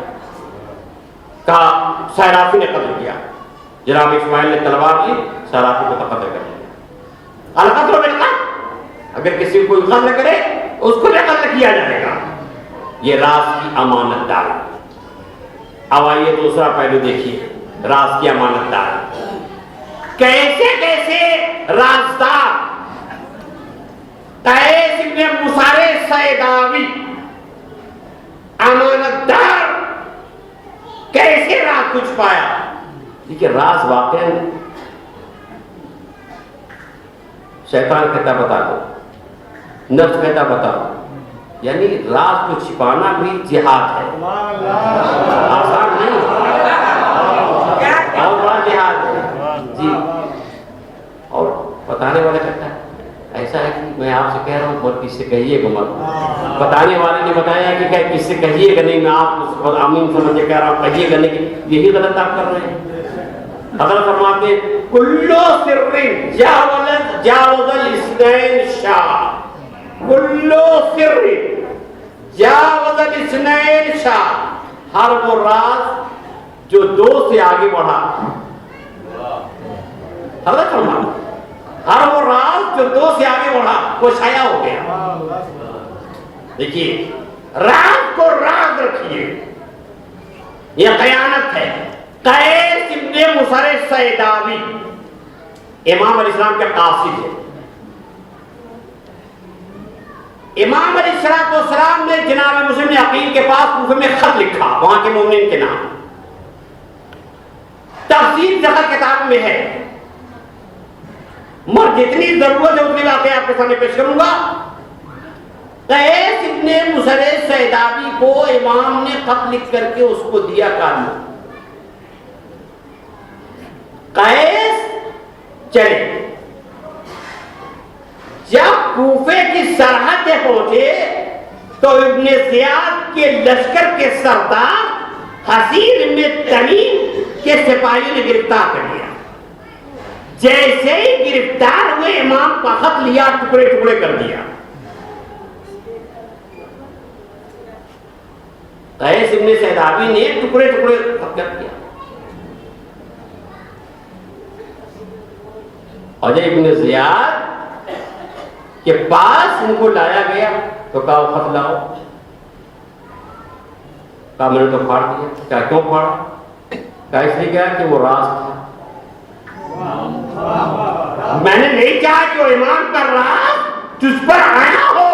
کہا سیرافی نے قتل کیا۔ جناب اسماعیل نے تلوار لی، سیرافی کو قتل کر دیا۔ القتل بالقتل، اگر کسی کو کوئی قتل کرے اس کو بھی قتل کیا جائے گا۔ یہ راز کی امانت داری۔ اب آئیے دوسرا پہلو دیکھیے، راز کی امانت داری کیسے کیسے رازدار۔ قیس ابن مسار سیداوی امانت دار کیسے راز کچھ پایا؟ دیکھیے راز واقعا شیطان کہتا بتا دو، نفس کہتا بتا دو، یعنی راز کو چھپانا بھی جہاد ہے، آسان نہیں، اور بڑا جہاد ہے جی۔ اور بتانے والا کہتا ہے ایسا ہے کہ میں آپ سے کہہ رہا ہوں بہت کس سے کہیے گا مت، بتانے والے نے بتایا کہ کس سے کہیے گا نہیں، میں آپ آمین سمجھ کے کہہ رہا ہوں کہیے گا نہیں، یہی غلط آپ کر رہے ہیں۔ حضرت فرماتے ہیں کلو سر جاوز الاثنین شاہ، کلو سر جاوز الاثنین شاہ، ہر وہ راز جو 2 سے آگے بڑھا۔ حضرت فرماتے اور وہ راز جو 2 سے آگے بڑھا وہ شائع ہو گیا. دیکھیے راز کو راز رکھیے، یہ خیانت ہے. قیس ابن مصر سیداوی امام علیہ السلام کے قاصد ہے. امام علیہ السلام نے جناب مسلم عقیل کے پاس کوفے میں خط لکھا وہاں کے مومنین کے نام. تفصیل زخر کتاب میں ہے، مگر جتنی ضرورت ہے اتنی واقعہ آپ کے سامنے پیش کروں گا. قیس ابن مصر سیداوی کو امام نے خط لکھ کر کے اس کو دیا کارنامہ. قیس چلے، جب کوفے کی سرحد پہ پہنچے تو ابن زیاد کے لشکر کے سردار حسین ابن تمیم کے سپاہیوں نے گرفتار کر لیا. جیسے ہی گرفتار ہوئے امام کا خط لیا، ٹکڑے ٹکڑے کر دیا. قیس ابن سیداوی نے ٹکڑے ٹکڑے خط کر دیا. اور ابن زیاد کے پاس ان کو لایا گیا تو کہا وہ خط لاؤ. کہا میں نے تو پھاڑ دیا. کیا کیوں پھاڑا؟ کہا اس لیے کیا کہ وہ راز تھا. میں نے نہیں چاہا کہ وہ امام کا راز تجھ پر آیا ہو.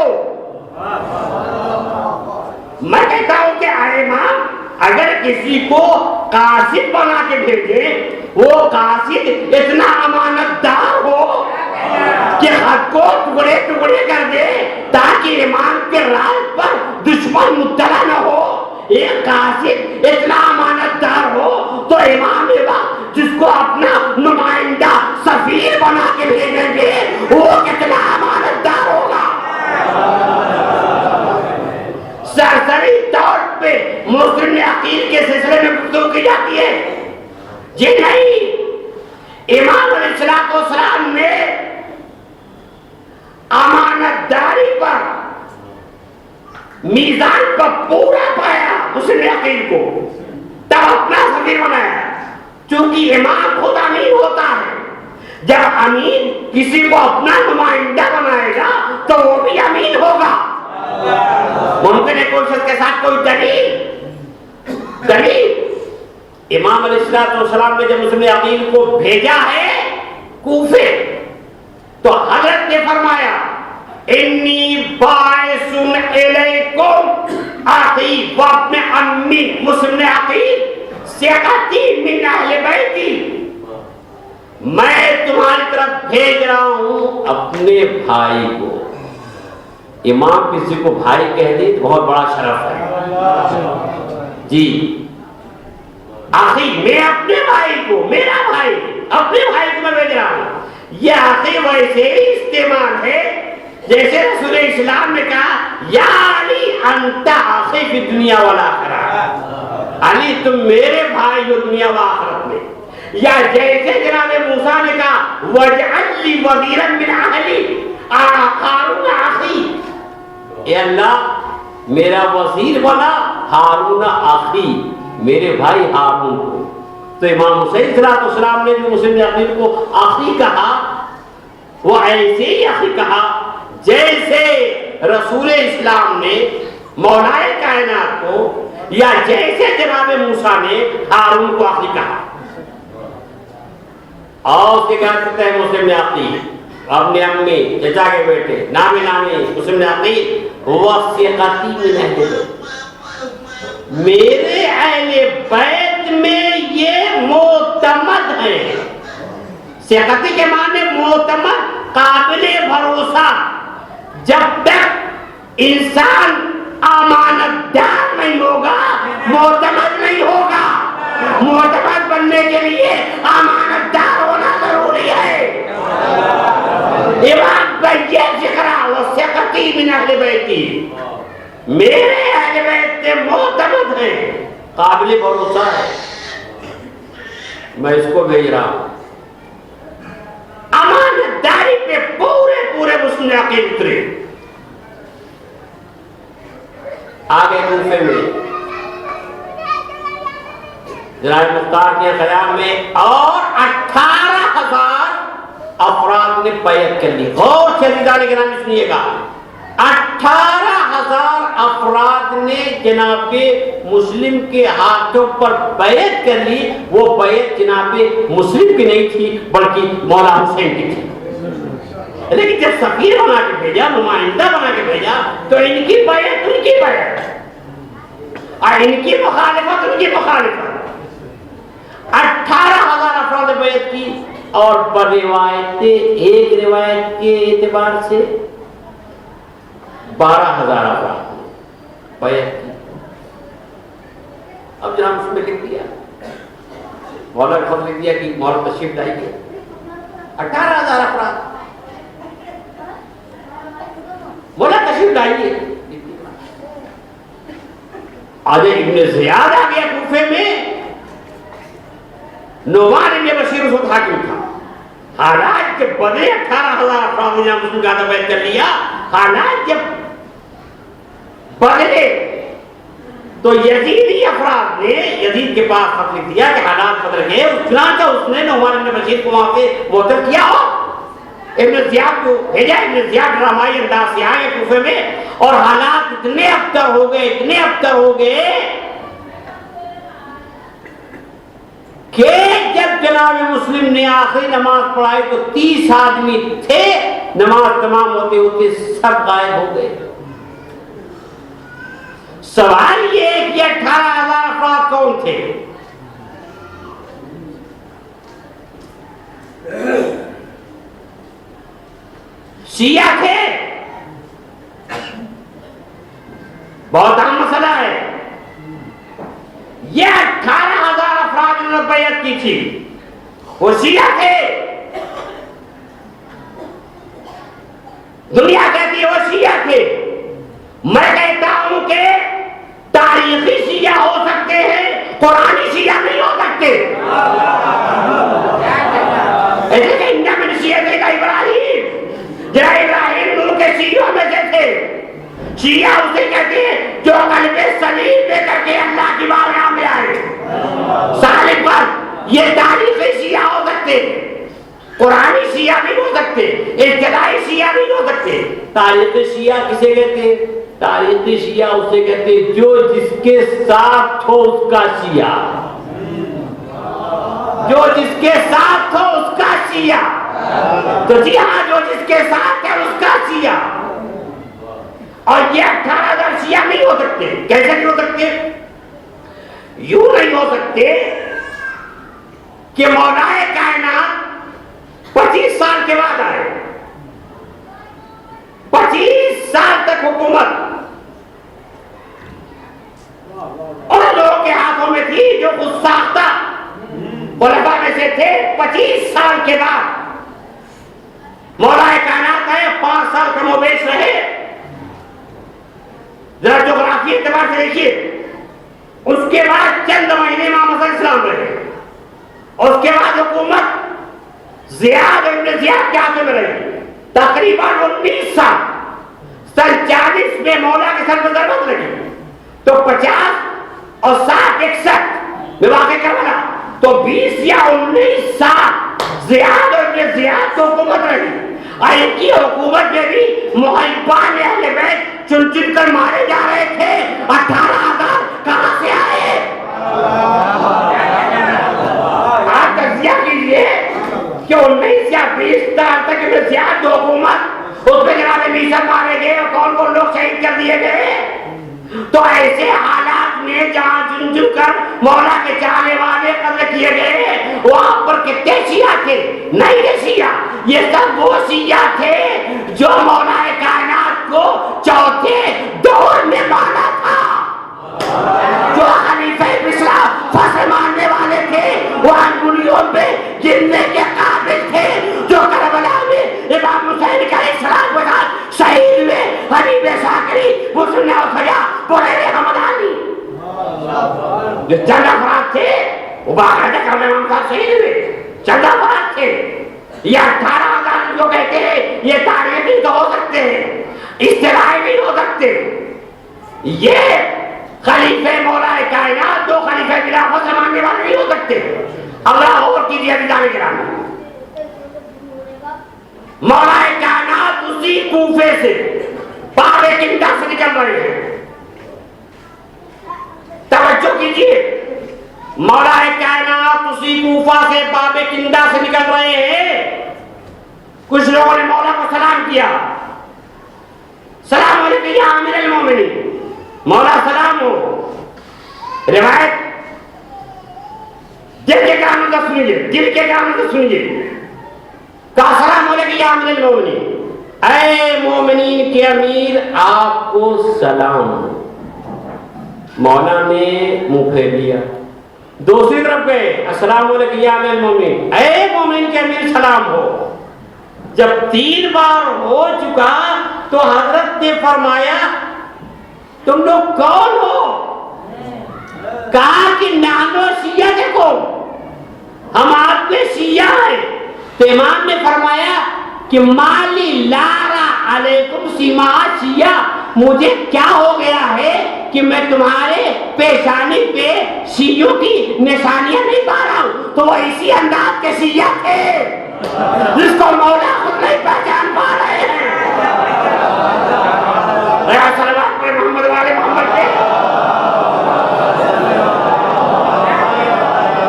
میں کہتا ہوں کہ امام اگر کسی کو قاصد بنا کے بھیجے، وہ قاصد اتنا امانت دار ہو کہ خط کو ٹکڑے ٹکڑے کر دے تاکہ امام کے راز پر دشمن مطلع نہ ہو. ایک قاصد اتنا امانت دار ہو تو امام وقت جس کو اپنا نمائندہ سفیر بنا کے بھیجیں گے وہ کتنا امانت دار ہوگا. سرسری طور پہ مسلم عقیل کے سلسلے میں گفتگو کی جاتی ہے. جی نہیں، امام علیہ السلام نے امانت داری پر میزان پر پورا پایا مسلم عقیل کو، تب اپنا سفیر بنایا. چونکہ امام خود امین ہوتا ہے، جب امین کسی کو اپنا نمائندہ بنائے گا تو وہ بھی امین ہوگا. ممکن ہے کوئی شخص کے ساتھ کوئی دلیل. امام علیہ السلام نے جب مسلم عقیل کو بھیجا ہے کوفے تو حضرت نے فرمایا انی باعث الیکم اخی و ابن امی مسلم عقیل ثقتی من اہل بیتی. میں تمہاری طرف بھیج رہا ہوں اپنے بھائی کو. امام کسی کو بھائی کہہ دی تو بہت بڑا شرف ہے. جی آخی میں اپنے بھائی کو، میرا بھائی اپنے بھائی کو میں بھیج رہا ہوں. یہ آخی ویسے ہی استعمال ہے جیسے رسول اسلام نے کہا یا علی انت آخی فی دنیا والآخرہ. علی تم میرے بھائی ہو دنیا و آخرت میں. یا جیسے جناب موسیٰ نے کہا وَاجْعَلْ لِي وَزِيرًا مِنْ أَهْلِي ہارون آخی، اے اللہ میرا وزیر بنا ہارون آخی، میرے بھائی ہارون کو. تو امام حسین صلی اللہ علیہ وسلم نے جو مسلم عقیل کو آخی کہا وہ ایسے ہی آخی کہا جیسے رسول اسلام نے مولائے کائنات کو، یا جیسے جناب موسیٰ نے ہارون کو آخی کہا. اور اس کے کہا کرتے ہیں مسلم عقیل اپنے امی چچا کے بیٹے نامی مسلم عقیل وَثِقَتِي مِنْ أَهْلِ بَيْتِ، میرے اہل بیت میں یہ معتمد ہیں. ثقتی کے معنی معتمد، قابل بھروسہ. جب تک انسان امانت دار نہیں ہوگا معتمد نہیں ہوگا. معتمد بننے کے لیے امانت دار ہونا ضروری ہے. امام بیت ذکرہ وثقتی من اہل بیتی، میرے اہل بیت سے معتمد ہیں، قابل بھروسہ ہے، میں اس کو بھیج رہا ہوں. امانت داری پہ پورے مسلم عقیل اترے. آگے کوفے میں جناب مختار کے قیام میں اور 18,000 افراد نے بیعت کر لی. غور سے عزیزان گرامی سنیے گا, 18,000 افراد نے جناب مسلم کے ہاتھوں پر بیعت کر لی. وہ بیعت جناب مسلم کی نہیں تھی بلکہ مولا حسین کی تھی. لیکن جب سفیر بنا کے بھیجا, نمائندہ بنا کے بھیجا, تو ان کی بیعت ان کی بیعت اور ان کی مخالفت ان کی مخالفت. 18,000 افراد نے بیعت کی. اور پر روایت, ایک روایت کے اعتبار سے 12,000 افراد نے بیعت کی. اب جناب اس میں لکھ دیا, مولا نے خود لکھ دیا کہ مولا تشریف لائیے. 18,000 افراد مولا تشریف لائیے. آج ابن زیاد آ گیا کوفے میں, نعمان ابن بشیر اس وقت حاکم تھا. حالات جب بدلے 18,000 افراد نے مسلم کا بیعت کر لیا, حالات جب بدلے تو یزیدی افراد نے یزید کے پاس خط لکھ دیا کہ حالات بدل گئے. چنانچہ اس نے نعمان ابن بشیر کو وہاں پہ معطل کیا. ابن زیاد کو بھیجا. ابن زیاد ڈرامائی انداز سے آئے کوفے میں, اور حالات اتنے ابتر ہو گئے, اتنے ابتر ہو گئے کہ جب جناب مسلم نے آخری نماز پڑھائی تو 30 آدمی تھے, نماز تمام ہوتے ہوتے سب غائب ہو گئے. سوال یہ ہے کہ 18,000 افراد کون تھے؟ شیعہ تھے؟ بہت اہم مسئلہ ہے. یہ 18,000 افراد نے بیعت کی تھی, وہ شیعہ تھے. دنیا کہتی ہے وہ شیعہ تھے. میں کہتا ہوں کہ تاریخی شیعہ ہو سکتے ہیں, قرآنی شیعہ نہیں ہو سکتے. ایسے کہ انجا من شیعہ کا ابراہیم, جناب ابراہیم نور کے شیعوں میں سے تھے. شیعہ اسے کہتے ہیں جو قلب سلیم لے کر کے اللہ کی بارگاہ میں آئے. سالک پر یہ تاریخی شیعہ ہو سکتے, قرآنی شیعہ نہیں ہو سکتے, ابتدائی شیعہ نہیں ہو سکتے. تاریخی شیعہ کسے کہتے ہیں؟ تاریخی شیعہ اسے کہتے ہیں جو جس کے ساتھ ہو اس کا شیعہ, جو جس کے ساتھ ہو اس کا شیعہ. تو جی ہاں, جو جس کے ساتھ ہے اس کا شیعہ. اور یہ 18,000 شیعہ نہیں ہو سکتے. کیسے نہیں ہو سکتے؟ یوں نہیں ہو سکتے کہ مولا کائنات 25 سال کے بعد آئے, 25 سال تک حکومت ان لوگوں کے ہاتھوں میں تھی جو خود ساختہ خلفاء میں سے تھے. 25 سال کے بعد مولا کائنات آئے, 5 سال کم و بیش رہے. ذرا جغرافی اعتبار سے دیکھیے, اس کے بعد چند مہینے محمد صلی اللہ علیہ وسلم رہے, اور اس کے بعد حکومت زیاد ابن زیاد کے ہاتھ میں رہی تقریباً 19 سال. سن 40 میں مولا کے سر پر ضربت لگی, تو 50 اور 60 61 میں واقع کروانا, تو 20 یا 19 سال زیاد ابن زیاد کو حکومت رہی. اور ان کی حکومت میں بھی محبان اہل بیت چن چن کر مارے جا رہے تھے. 18,000 کہاں سے آئے؟ آپ تجزیہ کیجئے کہ 19 یا 20 سال تک ابن زیاد جو حکومت, اس میں جناب میسر مارے گئے اور کون کون لوگ شہید کر دیے گئے. تو ایسے حالات میں جہاں چن چن کر مولا کے چاہنے والے قتل کیے گئے, وہاں پر کتنے شیعہ تھے؟ نہیں یہ شیعہ, یہ سب وہ شیعہ تھے جو مولا کائنات کو چوتھے دور میں مانا تھا, جو خلیفہ پچھلا فصل ماننے والے تھے, وہ انگلیوں پہ گرنے کے قابل تھے, جو کربلا میں امام حسین کا اسلام کے ساتھ شہید ہوئے. حبیب شاکری, مسلم اوفیا, بریلے حمدانی, جو چند افراد تھے وہ باقاعدہ کربلا امام صاحب شہید ہوئے. چند افراد تھے. یہ 18,000 جو کہتے ہیں یہ تاریخی تو ہو سکتے ہیں, اصطلاحی نہیں ہو سکتے. یہ خلیفہ مولا کائنات, دو خلیفہ خلافت سے ماننے والے نہیں ہو سکتے. اللہ اور کیجیے عزیزان گرامی, مولا کائنات اسی کوفے سے باب کندا سے نکل رہے ہیں. توجہ کیجیے, مولا کائنات اسی کوفہ سے باب کندا سے نکل رہے ہیں. کچھ لوگوں نے مولا کو سلام کیا, سلام علیکم یا امیر المومنین, مولا سلام ہو. روایت دل کے کانوں سے سنیے, دل کے کانوں سے سنیے. کہا سلام علیکم یا امیر المومنین, اے مومنین کے امیر آپ کو سلام. مولا نے منہ پھیر لیا, دوسری طرف گئے, السلام علیکم یا امیر المومنین, اے مومنین کے امیر سلام ہو. جب 3 بار ہو چکا تو حضرت نے فرمایا تم لوگ کون ہو؟ کہا کہ نانو شیعہ دیکھو, ہم آپ کے شیعہ ہیں. تو امام نے فرمایا کہ مالی لارا علیکم سیما شیعہ, مجھے کیا ہو گیا ہے کہ میں تمہارے پیشانی پہ شیعوں کی نشانیاں نہیں پا رہا ہوں. تو وہ اسی انداز کے شیعہ تھے جس کو مولا خود نہیں پہچان پا رہے ہیں. صلوات پر محمد والے محمد کے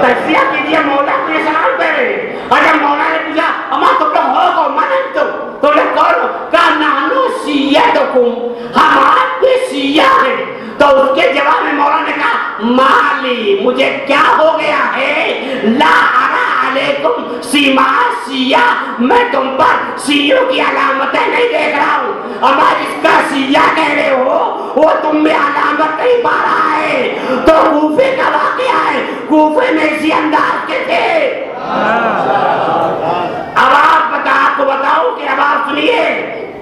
تجزیہ کیجیے. مولا کو یہ سلام کہہ رہے ہیں. اور جب مولا نے پوچھا اما تم لوگ ہو کو مانن تو لوگ کون ہو؟ کہا نحنو شیعتکم, ہم آپ کے شیعہ ہیں. تو اس کے جواب میں مولا نے کہا مالی, مجھے کیا ہو گیا ہے, لا ارا علیکم سیما شیعہ, میں تم پر شیعوں کی علامتیں نہیں دیکھ رہا ہوں. اما جس کا شیعہ کہہ رہے ہو وہ تم میں علامت نہیں پا رہا ہے. تو کوفے کا واقعہ ہے, کوفے میں اسی انداز کے تھے. اب آپ کو بتاؤں کہ اب آپ سنیے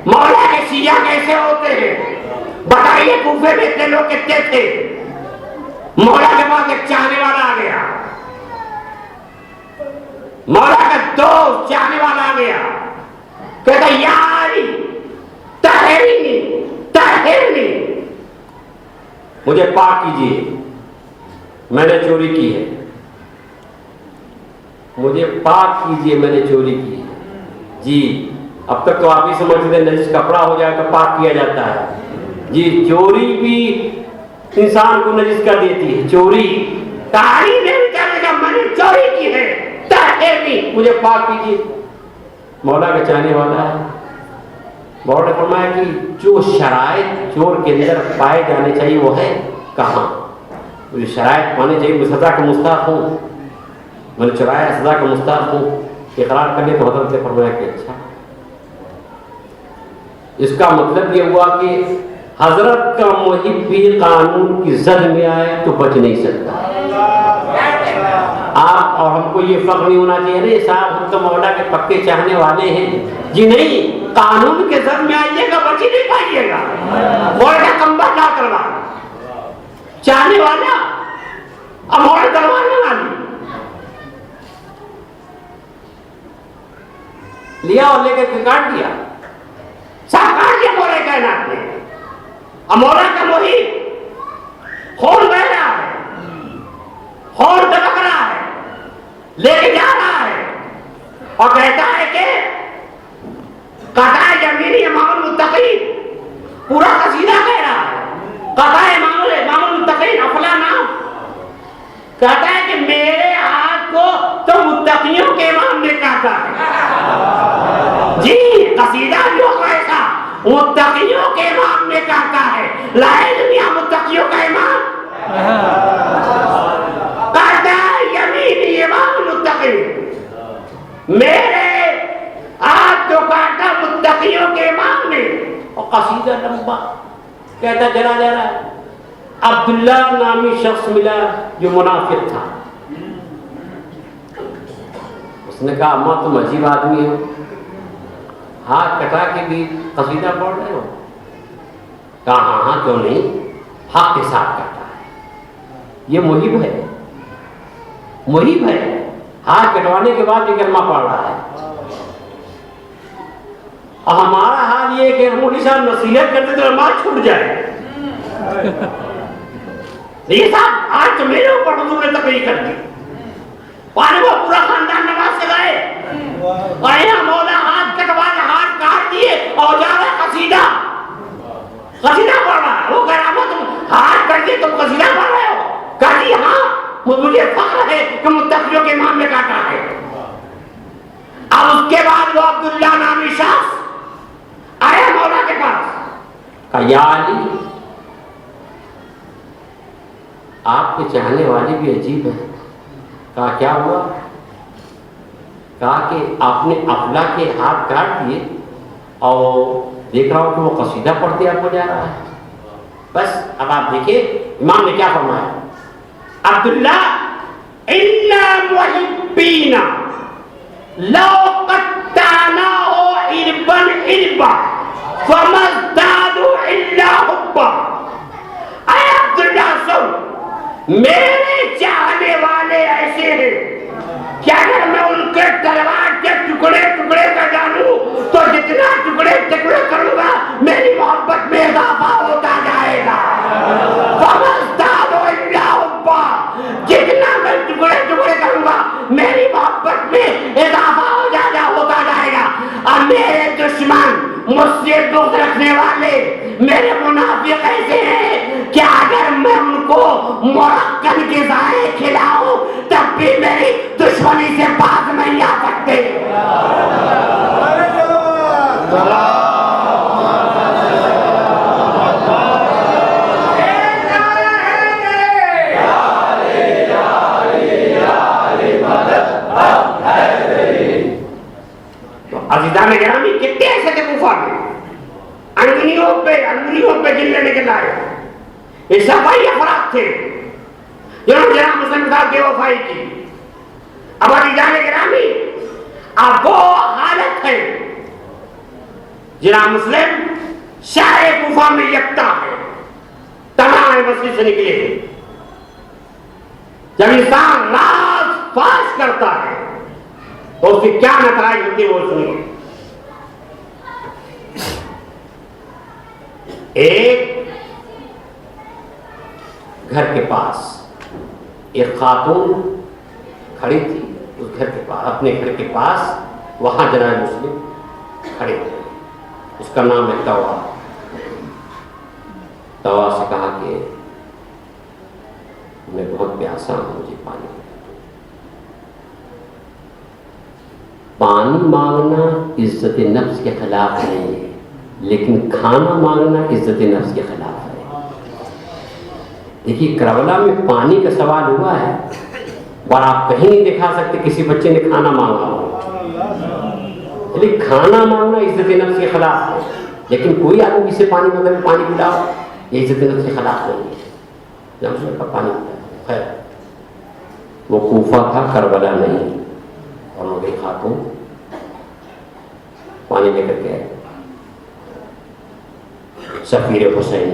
مولا کے شیعہ کیسے ہوتے ہیں. بتائیے کوفے میں اتنے لوگ کتنے تھے. مولا کے پاس ایک چاہنے والا آ گیا, مولا کا دوست چاہنے والا آ گیا, کہتا یاری طہرنی, مجھے پاک کیجیے, میں نے چوری کی ہے, مجھے پاک کیجیے, میں نے چوری کی ہے. جی اب تک تو آپ ہی سمجھتے تھے نجس کپڑا ہو جائے تو پاک کیا جاتا ہے. جی چوری بھی انسان کو نجس کر دیتی ہے. چوری تعلیم نہیں کرنے کا, میں نے چوری کی ہے, طہرنی, مجھے پاک کیجیے. مولا کا چاہنے والا ہے. مولا نے فرمایا کہ جو شرائط چور کے اندر پائے جانے چاہیے وہ ہے کہاں. مجھے شرائط پانے چاہیے, میں سزا کا مستحق ہوں, میں نے چرایا سزا کا مستحق ہوں. اقرار کرنے تو حضرت نے فرمایا کہ اچھا. اس کا مطلب یہ ہوا کہ حضرت کا محب بھی قانون کی زد میں آئے تو بچ نہیں سکتا. آپ اور ہم کو یہ فخر نہیں ہونا چاہیے نہیں صاحب ہم تو مولا کے پکے چاہنے والے ہیں. جی نہیں, قانون کے زد میں آئیے گا بچ ہی نہیں پائیے گا. مولا کمبا نہ کرنا چاہنے والا اب مولا کروانے والی لیا اور لے کے کاٹ دیا, سب کاٹ دیا مولا کائنات نے. اب مولا کا محیط خون بہ رہا ہے, خون دبک رہا ہے, لے کے جا رہا ہے اور کہتا ہے کہ قطع یمینی امام المتقین, پورا قصیدہ کہہ رہا ہے. قطع امام المتقین افلا نام, کہتا ہے کہ میرے ہاتھ کو تو متقیوں کے امام نے کاٹا ہے. جی قصیدہ جو ایسا متقیوں کے امام نے کاٹا ہے. لائے دنیا متقیوں کا امام کہتا ہے یمینی امام المتقین, میرے ہاتھ تو کاٹا متقیوں کے امام نے. اور قصیدہ لمبا کہتا چلا جا رہا ہے. عبداللہ نامی شخص ملا جو منافق تھا. اس نے کہا اماں تم عجیب آدمی ہو, ہاتھ کٹا کے بھی قصیدہ پڑھ رہے ہو. کہا ہاں ہاں کیوں نہیں, حق کے ساتھ کٹا ہے. یہ محب ہے, محب ہے, ہاتھ کٹوانے کے بعد یہ کلمہ پڑھ رہا ہے. اور ہمارا حال یہ کہ ہم انہیں صاحب نصیحت کرتے تو نماز چھوٹ جائے. یہ صاحب آج تو میرے اوپر حضور نے تقریر کر دی, وہ پورا خاندان نماز سے گئے اور یہاں مولا ہاتھ کٹوا دیے اور جا رہا قصیدہ پڑھ رہا ہے. وہ کہہ رہا تم ہاتھ کر دیے تم قصیدہ پڑھ رہے ہو. کہا جی ہاں وہ مجھے فخر ہے کہ متقیوں کے امام نے کاٹا ہے. اب اس کے بعد وہ عبداللہ نامی شخص آیا مولا کے پاس. کہا یا علی آپ کے چاہنے والے بھی عجیب ہیں. کہا کیا ہوا؟ کہا کہ آپ نے افلا کے ہاتھ کاٹ دیے اور دیکھ رہا ہوں کہ وہ قصیدہ پڑھتے آپ کو جا رہا ہے. بس اب آپ دیکھیں امام نے کیا فرمایا. عبداللہ اِنَّا مُحِبِّينَ لَوْ قَطَّعْنَاهُ عِرْبًا عِرْبًا فَمَا ازْدَادُوا إِلَّا حُبًّا. اے عبداللہ سن، میرے چاہنے والے ایسے ہیں کہ اگر میں ان کے تلوار کے ٹکڑے ٹکڑے کر ڈالوں تو جتنا ٹکڑے ٹکڑے کروں گا میری محبت میں اضافہ ہوتا جائے گا. جتنا میں ٹکڑے ٹکڑے کروں گا میری محبت میں اضافہ ہوتا جائے گا. اور میرے دشمن مجھ سے دکھ رکھنے والے میرے منافق ایسے ہیں کہ اگر میں ان کو مرکب غذائیں کھلاؤں تب بھی میری دشمنی سے باز نہیں آ سکتے. عزیزان گرامی کتنے ایسے تھے کوفہ میں انگلیوں پہ جلنے نکل آئے. یہ صفائی افراد تھے جنہوں نے جناب مسلم صاحب بے وفائی کی. اب عزیزان گرامی اب وہ حالت ہے جناب مسلم شہر کوفہ میں یکتا ہے تمام مسجد سے نکلے ہیں. جب انسان راز فاش کرتا ہے تو اس کی کیا نتائج ہوتی ہے وہ سنیے. ایک گھر کے پاس ایک خاتون کھڑی تھی. اس گھر کے پاس اپنے گھر کے پاس وہاں جناب مسلم کھڑے تھے. اس کا نام ہے توا. توا سے کہا کہ میں بہت پیاسا ہوں مجھے پانی. پانی مانگنا عزت نفس کے خلاف نہیں ہے لیکن کھانا مانگنا عزت نفس کے خلاف ہے. دیکھیے کربلا میں پانی کا سوال ہوا ہے اور آپ کہیں نہیں دکھا سکتے کسی بچے نے کھانا مانگا ہو. لیکن کھانا مانگنا عزت نفس کے خلاف ہے لیکن کوئی آدمی جسے پانی مانگا میں پانی پلاؤ یہ عزت نفس کے خلاف نہیں ہے. جب اس کا پانی خیر وہ کوفہ تھا کربلا نہیں. اور وہ گئی خاتون پانی لے کر کے آئے. سفیر حسین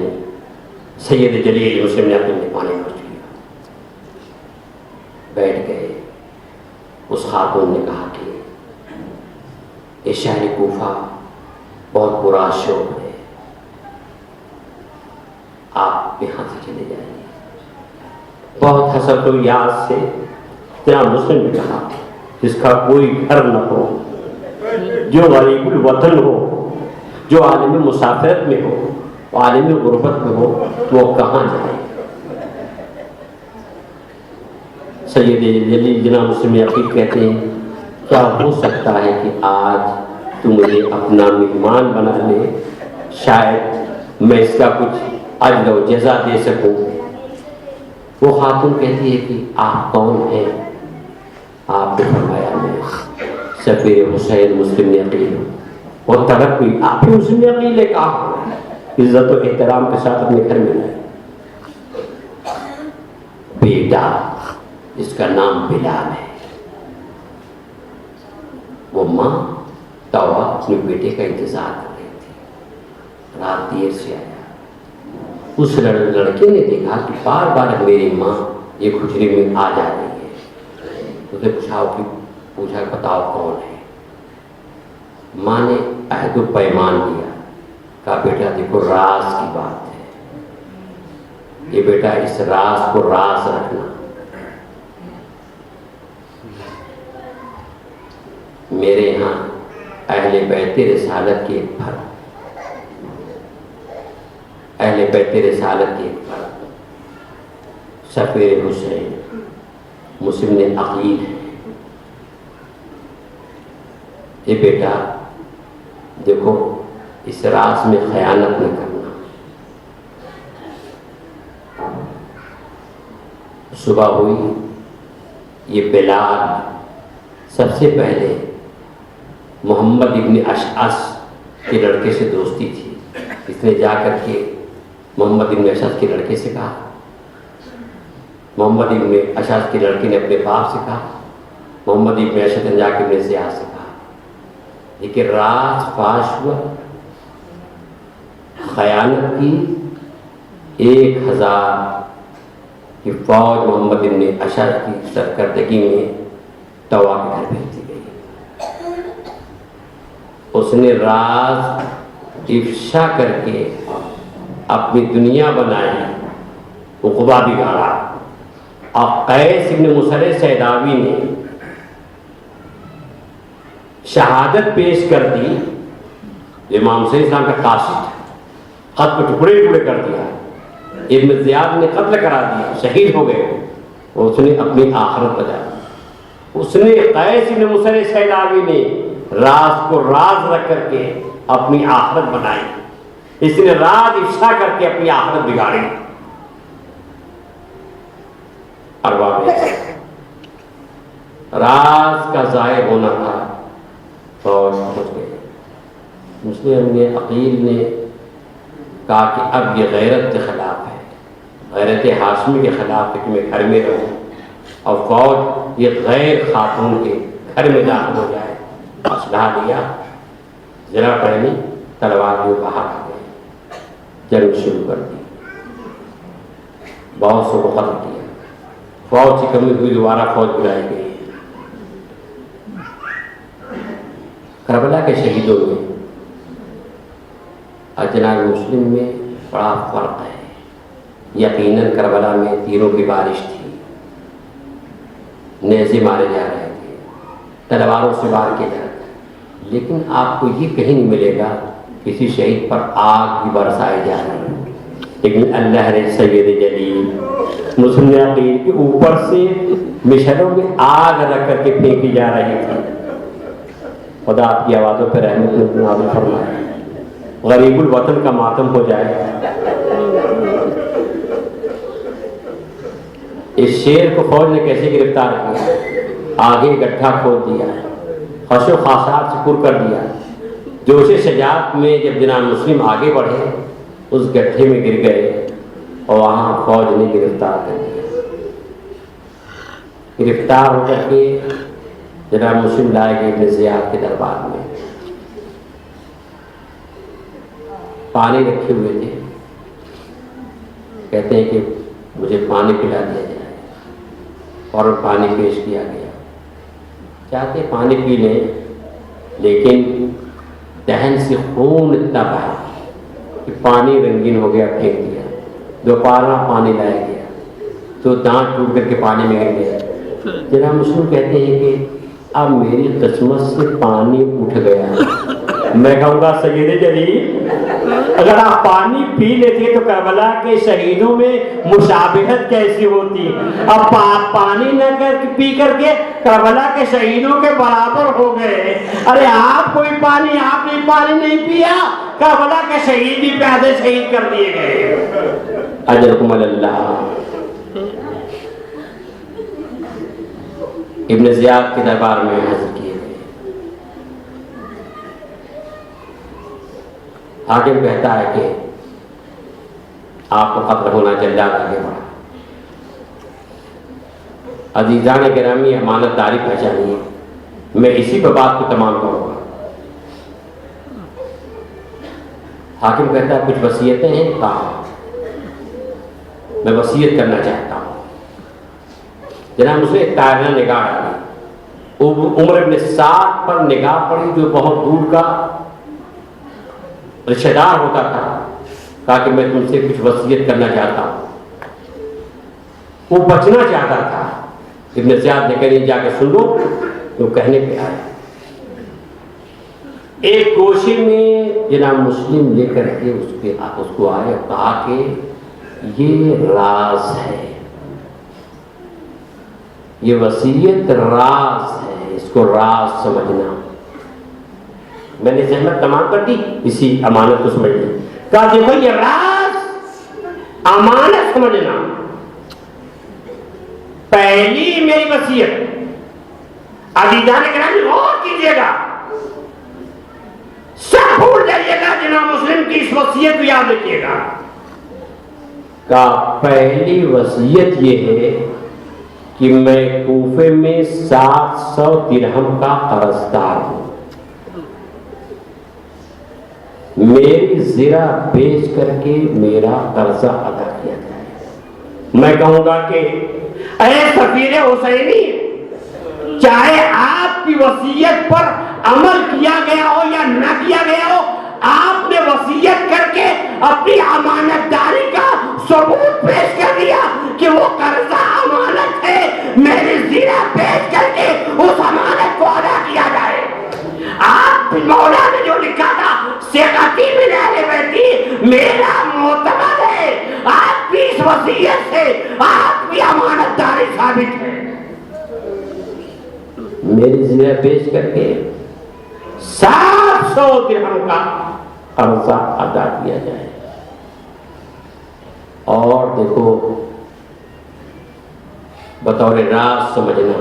سید جلیل مسلم نے اپنے پانی نوش کیا. بیٹھ گئے. اس خاتون نے کہا کہ یہ شہر کوفہ بہت برا شوق ہے آپ یہاں سے چلے جائیں. بہت حسرت و یاد سے جناب مسلم نے کہا جس کا کوئی گھر نہ ہو جو غریب الوطن ہو جو عالم مسافرت میں ہو عالم غربت میں ہو وہ کہاں جائے. سید جلیل جناب مسلم یعقوب کہتے ہیں کیا ہو سکتا ہے کہ آج تو مجھے اپنا مہمان بنا لے شاید میں اس کا کچھ اجر و جزا دے سکوں. وہ خاتون کہتی ہے کہ آپ کون ہیں؟ آپ نے فرمایا میں سفیر حسین مسلم یقین اور تڑپ ہوئی. آپ ہی مسلم یقین نے کہا عزت و احترام کے ساتھ اپنے گھر میں لائے. بیٹا جس کا نام بلال ہے وہ ماں توا اپنے بیٹے کا انتظار کر رہی تھی. رات دیر سے آیا. اس لڑکے نے دیکھا کہ بار بار میری ماں یہ کھجری میں آ جا رہی ہے. اسے پوچھا بتاؤ کون ہے. ماں نے عہد و پیمان دیا. کہا بیٹا دیکھو راز کی بات ہے یہ بیٹا اس راز کو راز رکھنا. میرے یہاں اہل بیت رسالت کی ایک فرق، اہل بیت رسالت کی ایک فرق، سفیر حسین مسلم نے عقیل ہے، یہ بیٹا دیکھو اس راز میں خیانت نہ کرنا، صبح ہوئی یہ بلال سب سے پہلے محمد ابن اشعث کے لڑکے سے دوستی تھی، اس نے جا کر کے محمد ابن اشعث کے لڑکے سے کہا، محمد ابن اشعث کے لڑکے نے اپنے باپ سے کہا، محمد ابن اشعث نے جا کے ابن زیاد سے کہا، لیکن راز فاش ہوا، خیانت کی، 1000 کی فوج محمد ابن اشعث کی سرکردگی میں طوا کے گھر بھیج دی گئی، اس نے راز افشا کر کے اپنی دنیا بنائی، عقبہ بگاڑا، اور قیس ابن مسر سیداوی نے شہادت پیش کر دی، امام حسین اسلام کا قاصد، خط کو ٹکڑے ٹکڑے کر دیا، ابن زیاد نے قتل کرا دیا، شہید ہو گئے، اس نے اپنی آخرت بجائی، اس نے قیس ابن مسر سیداوی نے راز کو راز رکھ کر کے اپنی آخرت بنائی، اس نے راز افشا کر کے اپنی آخرت بگاڑی، ارباب راز کا ظاہر ہونا تھا، فوج پہنچ گئے، مسلم نے عقیل نے کہا کہ اب یہ غیرت کے خلاف ہے، غیرت ہاشمی کے خلاف ہے کہ میں گھر میں رہوں اور فوج یہ غیر خاتون کے گھر میں داخل ہو جائے، اسلحہ لیا، زرہ پہنی، تلوار لیے باہر آ گئے، جنگ شروع کر دی، بہت سے کو قتل کیا، فوج کی کمی ہوئی، دوبارہ فوج بلائی گئی، کربلا کے شہیدوں میں جناب مسلم میں بڑا فرق ہے، یقیناً کربلا میں تیروں کی بارش تھی، نیزے مارے جا رہے تھے، تلواروں سے وار کیا جا رہا تھا، لیکن آپ کو یہ کہیں نہیں ملے گا کسی شہید پر آگ بھی برسائی جا رہی ہے، لیکن اللہ نے سید جلیل مسلم عقیل کے اوپر سے مشلوں میں آگ رکھ کر کے پھینکی جا رہی تھی، خدا آپ کی آوازوں پہ رحمت نازل فرمائے، غریب الوطن کا ماتم ہو جائے۔ اس شیر کو فوج نے کیسے گرفتار کیا؟ آگے گڈھا کھود دیا، خش و خاصات سے پر کر دیا، جوش شجاعت میں جب جناب مسلم آگے بڑھے اس گڈھے میں گر گئے اور وہاں فوج نے گرفتار کر دیا، گرفتار ہو کر کے جناب مسلم لائے گئے ابن زیاد کے دربار میں، پانی رکھے ہوئے تھے، کہتے ہیں کہ مجھے پانی پلا دیا جائے، اور پانی پیش کیا گیا، چاہتے پانی پی لیں، لیکن دہن سے خون اتنا بہا کہ پانی رنگین ہو گیا، پھینک دیا، دوبارہ پانی لایا گیا تو دانت ٹوٹ کر کے پانی میں گر گیا، جناب مسلم کہتے ہیں کہ اب میری قسمت سے پانی اٹھ گیا، میں کہوں گا سید جلیل اگر آپ پانی پی لیتے تو کربلا کے شہیدوں میں مشابہت کیسی ہوتی، اب پانی نہ پی کر کے کربلا کے شہیدوں کے برابر ہو گئے، ارے آپ کوئی پانی، آپ نے پانی نہیں پیا، کربلا کے شہید بھی پیادے شہید کر دیے گئے، اجرکم اللہ۔ ابن زیاد کے دربار میں حاضر کیے گئے، حاکم کہتا ہے کہ آپ کو قتل ہونا، جلاد آگے بڑھا، عزیزان گرامی امانت داری پہچانی، میں اسی پر بات کو تمام کروں گا۔ حاکم کہتا ہے کچھ وصیتیں ہیں، کہا میں وصیت کرنا چاہتا ہوں، جناب اس نے ایک تائرہ نگاہ ڈالی، عمر ابن سعد پر نگاہ پڑی جو بہت دور کا رشتہ دار ہوتا تھا، کہا کہ میں تم سے کچھ وصیت کرنا چاہتا ہوں، وہ بچنا چاہتا تھا، ابن زیاد نے کہا جا کے سن لو، تو کہنے پہ آیا، ایک گوشے میں جناب مسلم لے کر کے اس کو آئے اور کہا کہ یہ راز ہے، یہ وصیت راز ہے، اس کو راز سمجھنا۔ میں نے زحمت تمام کر دی، اسی امانت کو سمجھ لی۔ کہا دیکھو یہ راز امانت سمجھنا، پہلی میری وصیت، عزیزان کرام غور کیجیے گا، سب بھول جائیے گا، جناب مسلم کی اس وصیت کو یاد رکھیے گا۔ کہا پہلی وصیت یہ ہے کہ میں کوفے میں 700 درہم کا قرض دار ہوں، میری زرہ بیچ کر کے میرا قرضہ ادا کیا جائے۔ میں کہوں گا کہ اے سفیر حسینی، چاہے آپ کی وصیت پر عمل کیا گیا ہو یا نہ کیا گیا ہو، آپ نے وصیت کر کے اپنی امانت داری کا ثبوت پیش کر دیا کہ وہ قرضہ امانت ہے، میری زرہ بیچ کر کے اس امانت کو ادا کیا جائے۔ آپ مولا نے جو لکھا تھا سیغتی من اہل بیتی میرا معتمد ہے، آپ کی اس وصیت سے آپ کی امانت داری ثابت ہے، میری زرہ بیچ کر کے 700 درہم کا قرضہ ادا کیا جائے۔ اور دیکھو بطور راز سمجھنا،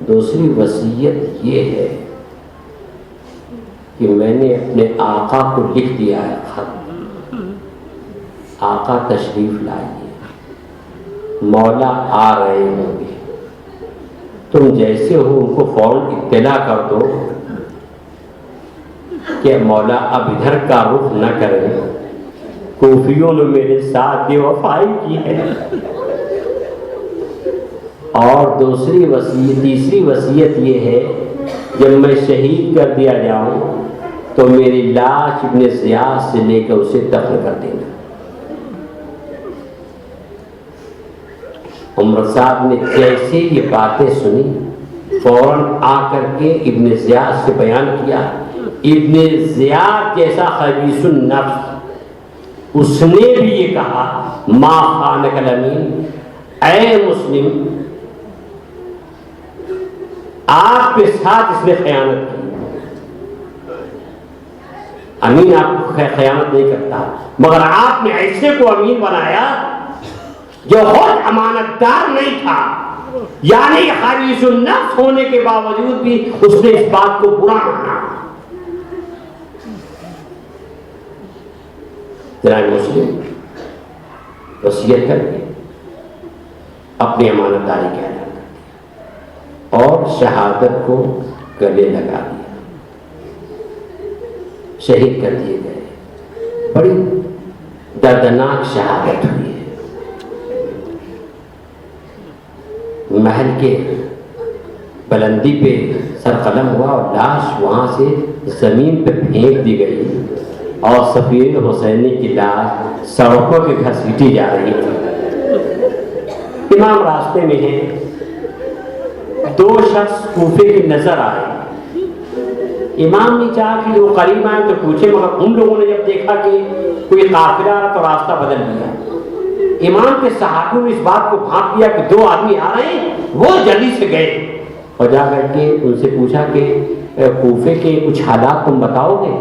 دوسری وصیت یہ ہے کہ میں نے اپنے آقا کو لکھ دیا ہے خط، آقا تشریف لائیے، مولا آ رہے ہوں گے، تم جیسے ہو ان کو فوراً اطلاع کر دو کہ مولا اب ادھر کا رخ نہ کریں، کوفیوں نے میرے ساتھ بے وفائی کی ہے۔ اور تیسری وصیت یہ ہے، جب میں شہید کر دیا جاؤں تو میری لاش ابن زیاد سے لے کر اسے دفن کر دینا۔ عمر صاحب نے جیسے یہ باتیں سنی فوراً آ کر کے ابن زیاد سے بیان کیا۔ ابن زیاد جیسا خبیث النفس، اس نے بھی یہ کہا ما خانک الامین، اے مسلم آپ کے ساتھ اس نے خیانت کی، امین آپ کو خیانت نہیں کرتا، مگر آپ نے ایسے کو امین بنایا جو خود امانت دار نہیں تھا، یعنی خبیث النفس ہونے کے باوجود بھی اس نے اس بات کو برا مانا۔ جناب مسلم وصیت کر کے اپنی امانت داری کا اعلان کر دیا اور شہادت کو گلے لگا دیا، شہید کر دیے گئے۔ بڑی دردناک شہادت ہوئی ہے۔ محل کے بلندی پہ سر قلم ہوا اور لاش وہاں سے زمین پہ پھینک دی گئی اور سفیر حسینی کی لاش سڑکوں کے گھسیٹی جا رہی تھی۔ امام راستے میں ہیں، دو شخص کوفے کی نظر آئے، امام نے چاہا کہ وہ قریب آئے تو پوچھے، مگر ان لوگوں نے جب دیکھا کہ کوئی قافلہ آ رہا تو راستہ بدل دیا۔ امام کے صحابیوں نے اس بات کو بھانپ دیا کہ دو آدمی آ رہے ہیں، وہ جلدی سے گئے اور جا کر کے ان سے پوچھا کہ کوفے کے کچھ حالات تم بتاؤ گے؟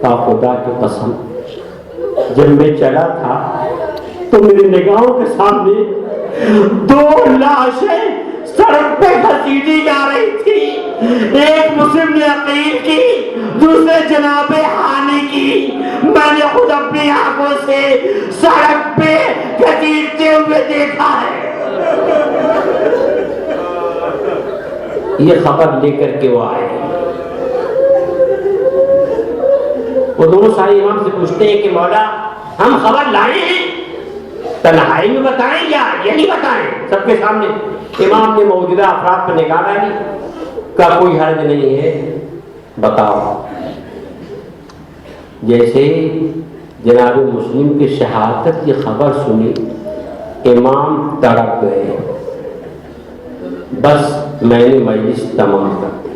کہا خدا کی قسم جب میں چلا تھا تو میری نگاہوں کے سامنے دو لاشیں سڑک پہ گھسیٹی جا رہی تھی، ایک مسلم نے عقیل کی، دوسرے جناب ہانی کی، میں نے خود اپنی آنکھوں سے سڑک پہ گھسیٹتے ہوئے دیکھا ہے۔ یہ خبر لے کر کے وہ آئے، وہ دونوں سارے امام سے پوچھتے ہیں کہ مولا ہم خبر لائے ہیں، تنہائی میں بتائیں یا یہی بتائیں سب کے سامنے؟ امام نے موجودہ افراد پر نگاہ ڈالی، کہا کوئی حرج نہیں ہے، بتاؤ۔ جیسے جناب مسلم کی شہادت کی خبر سنی، امام تڑپ گئے، بس میں نے مجلس تمام کر دی۔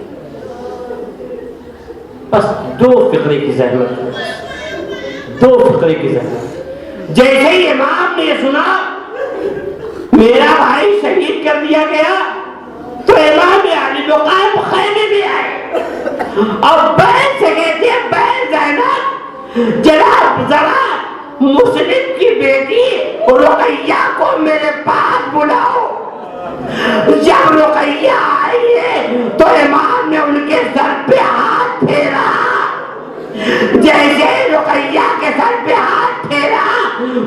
بس 2 فقرے کی زحمت، 2 فقرے کی زحمت۔ جیسے ہی امام نے یہ سنا میرا بھائی شہید کر دیا گیا تو امام علی مقام خیمے میں آئے اور بہن سے کہتے ہیں بہن زینب جناب ذرا مسلم کی بیٹی رقیہ کو میرے پاس بلاؤ۔ جب رقیہ آئی ہے تو امام نے ان کے سر پہ ہاتھ پھیرا، جیسے رقیہ کے سر پہ ہاتھ پھیرا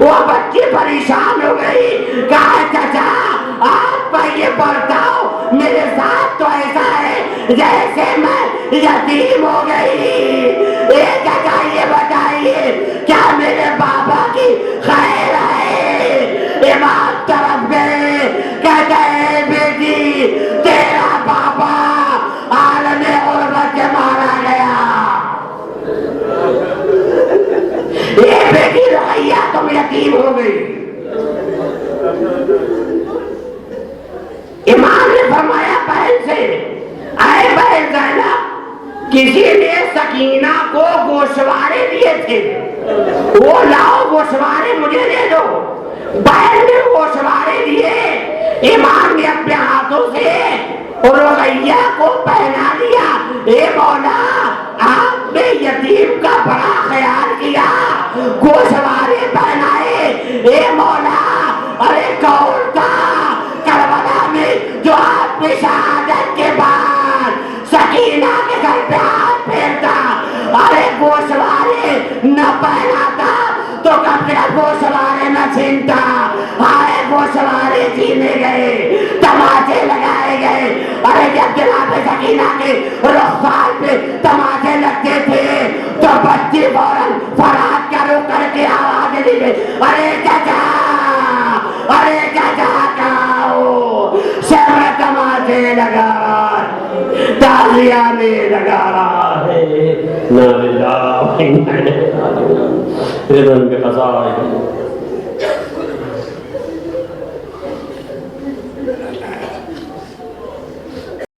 وہ بچی پریشان ہو گئی، کہا چچا آپ یہ بتاؤ میرے ساتھ تو ایسا ہے جیسے میں یتیم ہو گئی، ایک چچا یہ بتائیے کیا میرے بابا کی خیر ہے؟ امام طرف گئے، کہتے ہیں بیٹی تیرا بابا عالم غربت سے مارا گیا، یہ بیٹی رقیہ تم یتیم ہو گئی۔ امام نے فرمایا بہن سے، اے بہن زینب کسی نے سکینہ کو گوشوارے دیے تھے، وہ لاؤ گوشوارے مجھے دے دو۔ بہن نے گوشوارے دیے، امام نے اپنے ہاتھوں سے رقیہ کو پہنا دیا۔ اے مولا آپ نے یتیم کا بڑا خیال کیا، گوشوارے پہنائے۔ اے مولا ارے کون تھا کربلا میں جو آپ کی شہادت کے بعد سکینہ کے گھر پہ ہاتھ پھیرتا؟ ارے گوشوارے نہ پہناتا تو کب تک گوشوارے نہ چھینتا؟ آئے گوشوارے چھینے گئے، تماچے لگائے گئے۔ ارے جب جناب سکینہ کے رخسار پہ تماچے لگتے تھے تو بچی فوراً فرات کا رخ کر کے آواز دی گئی، ارے چچا، ارے چچا کاؤ، شہر تماچے لگا رہا ہے، تازیہ میں لگا رہا ہے۔ نا للہ و انا الیہ راجعون۔ رضا بقضاء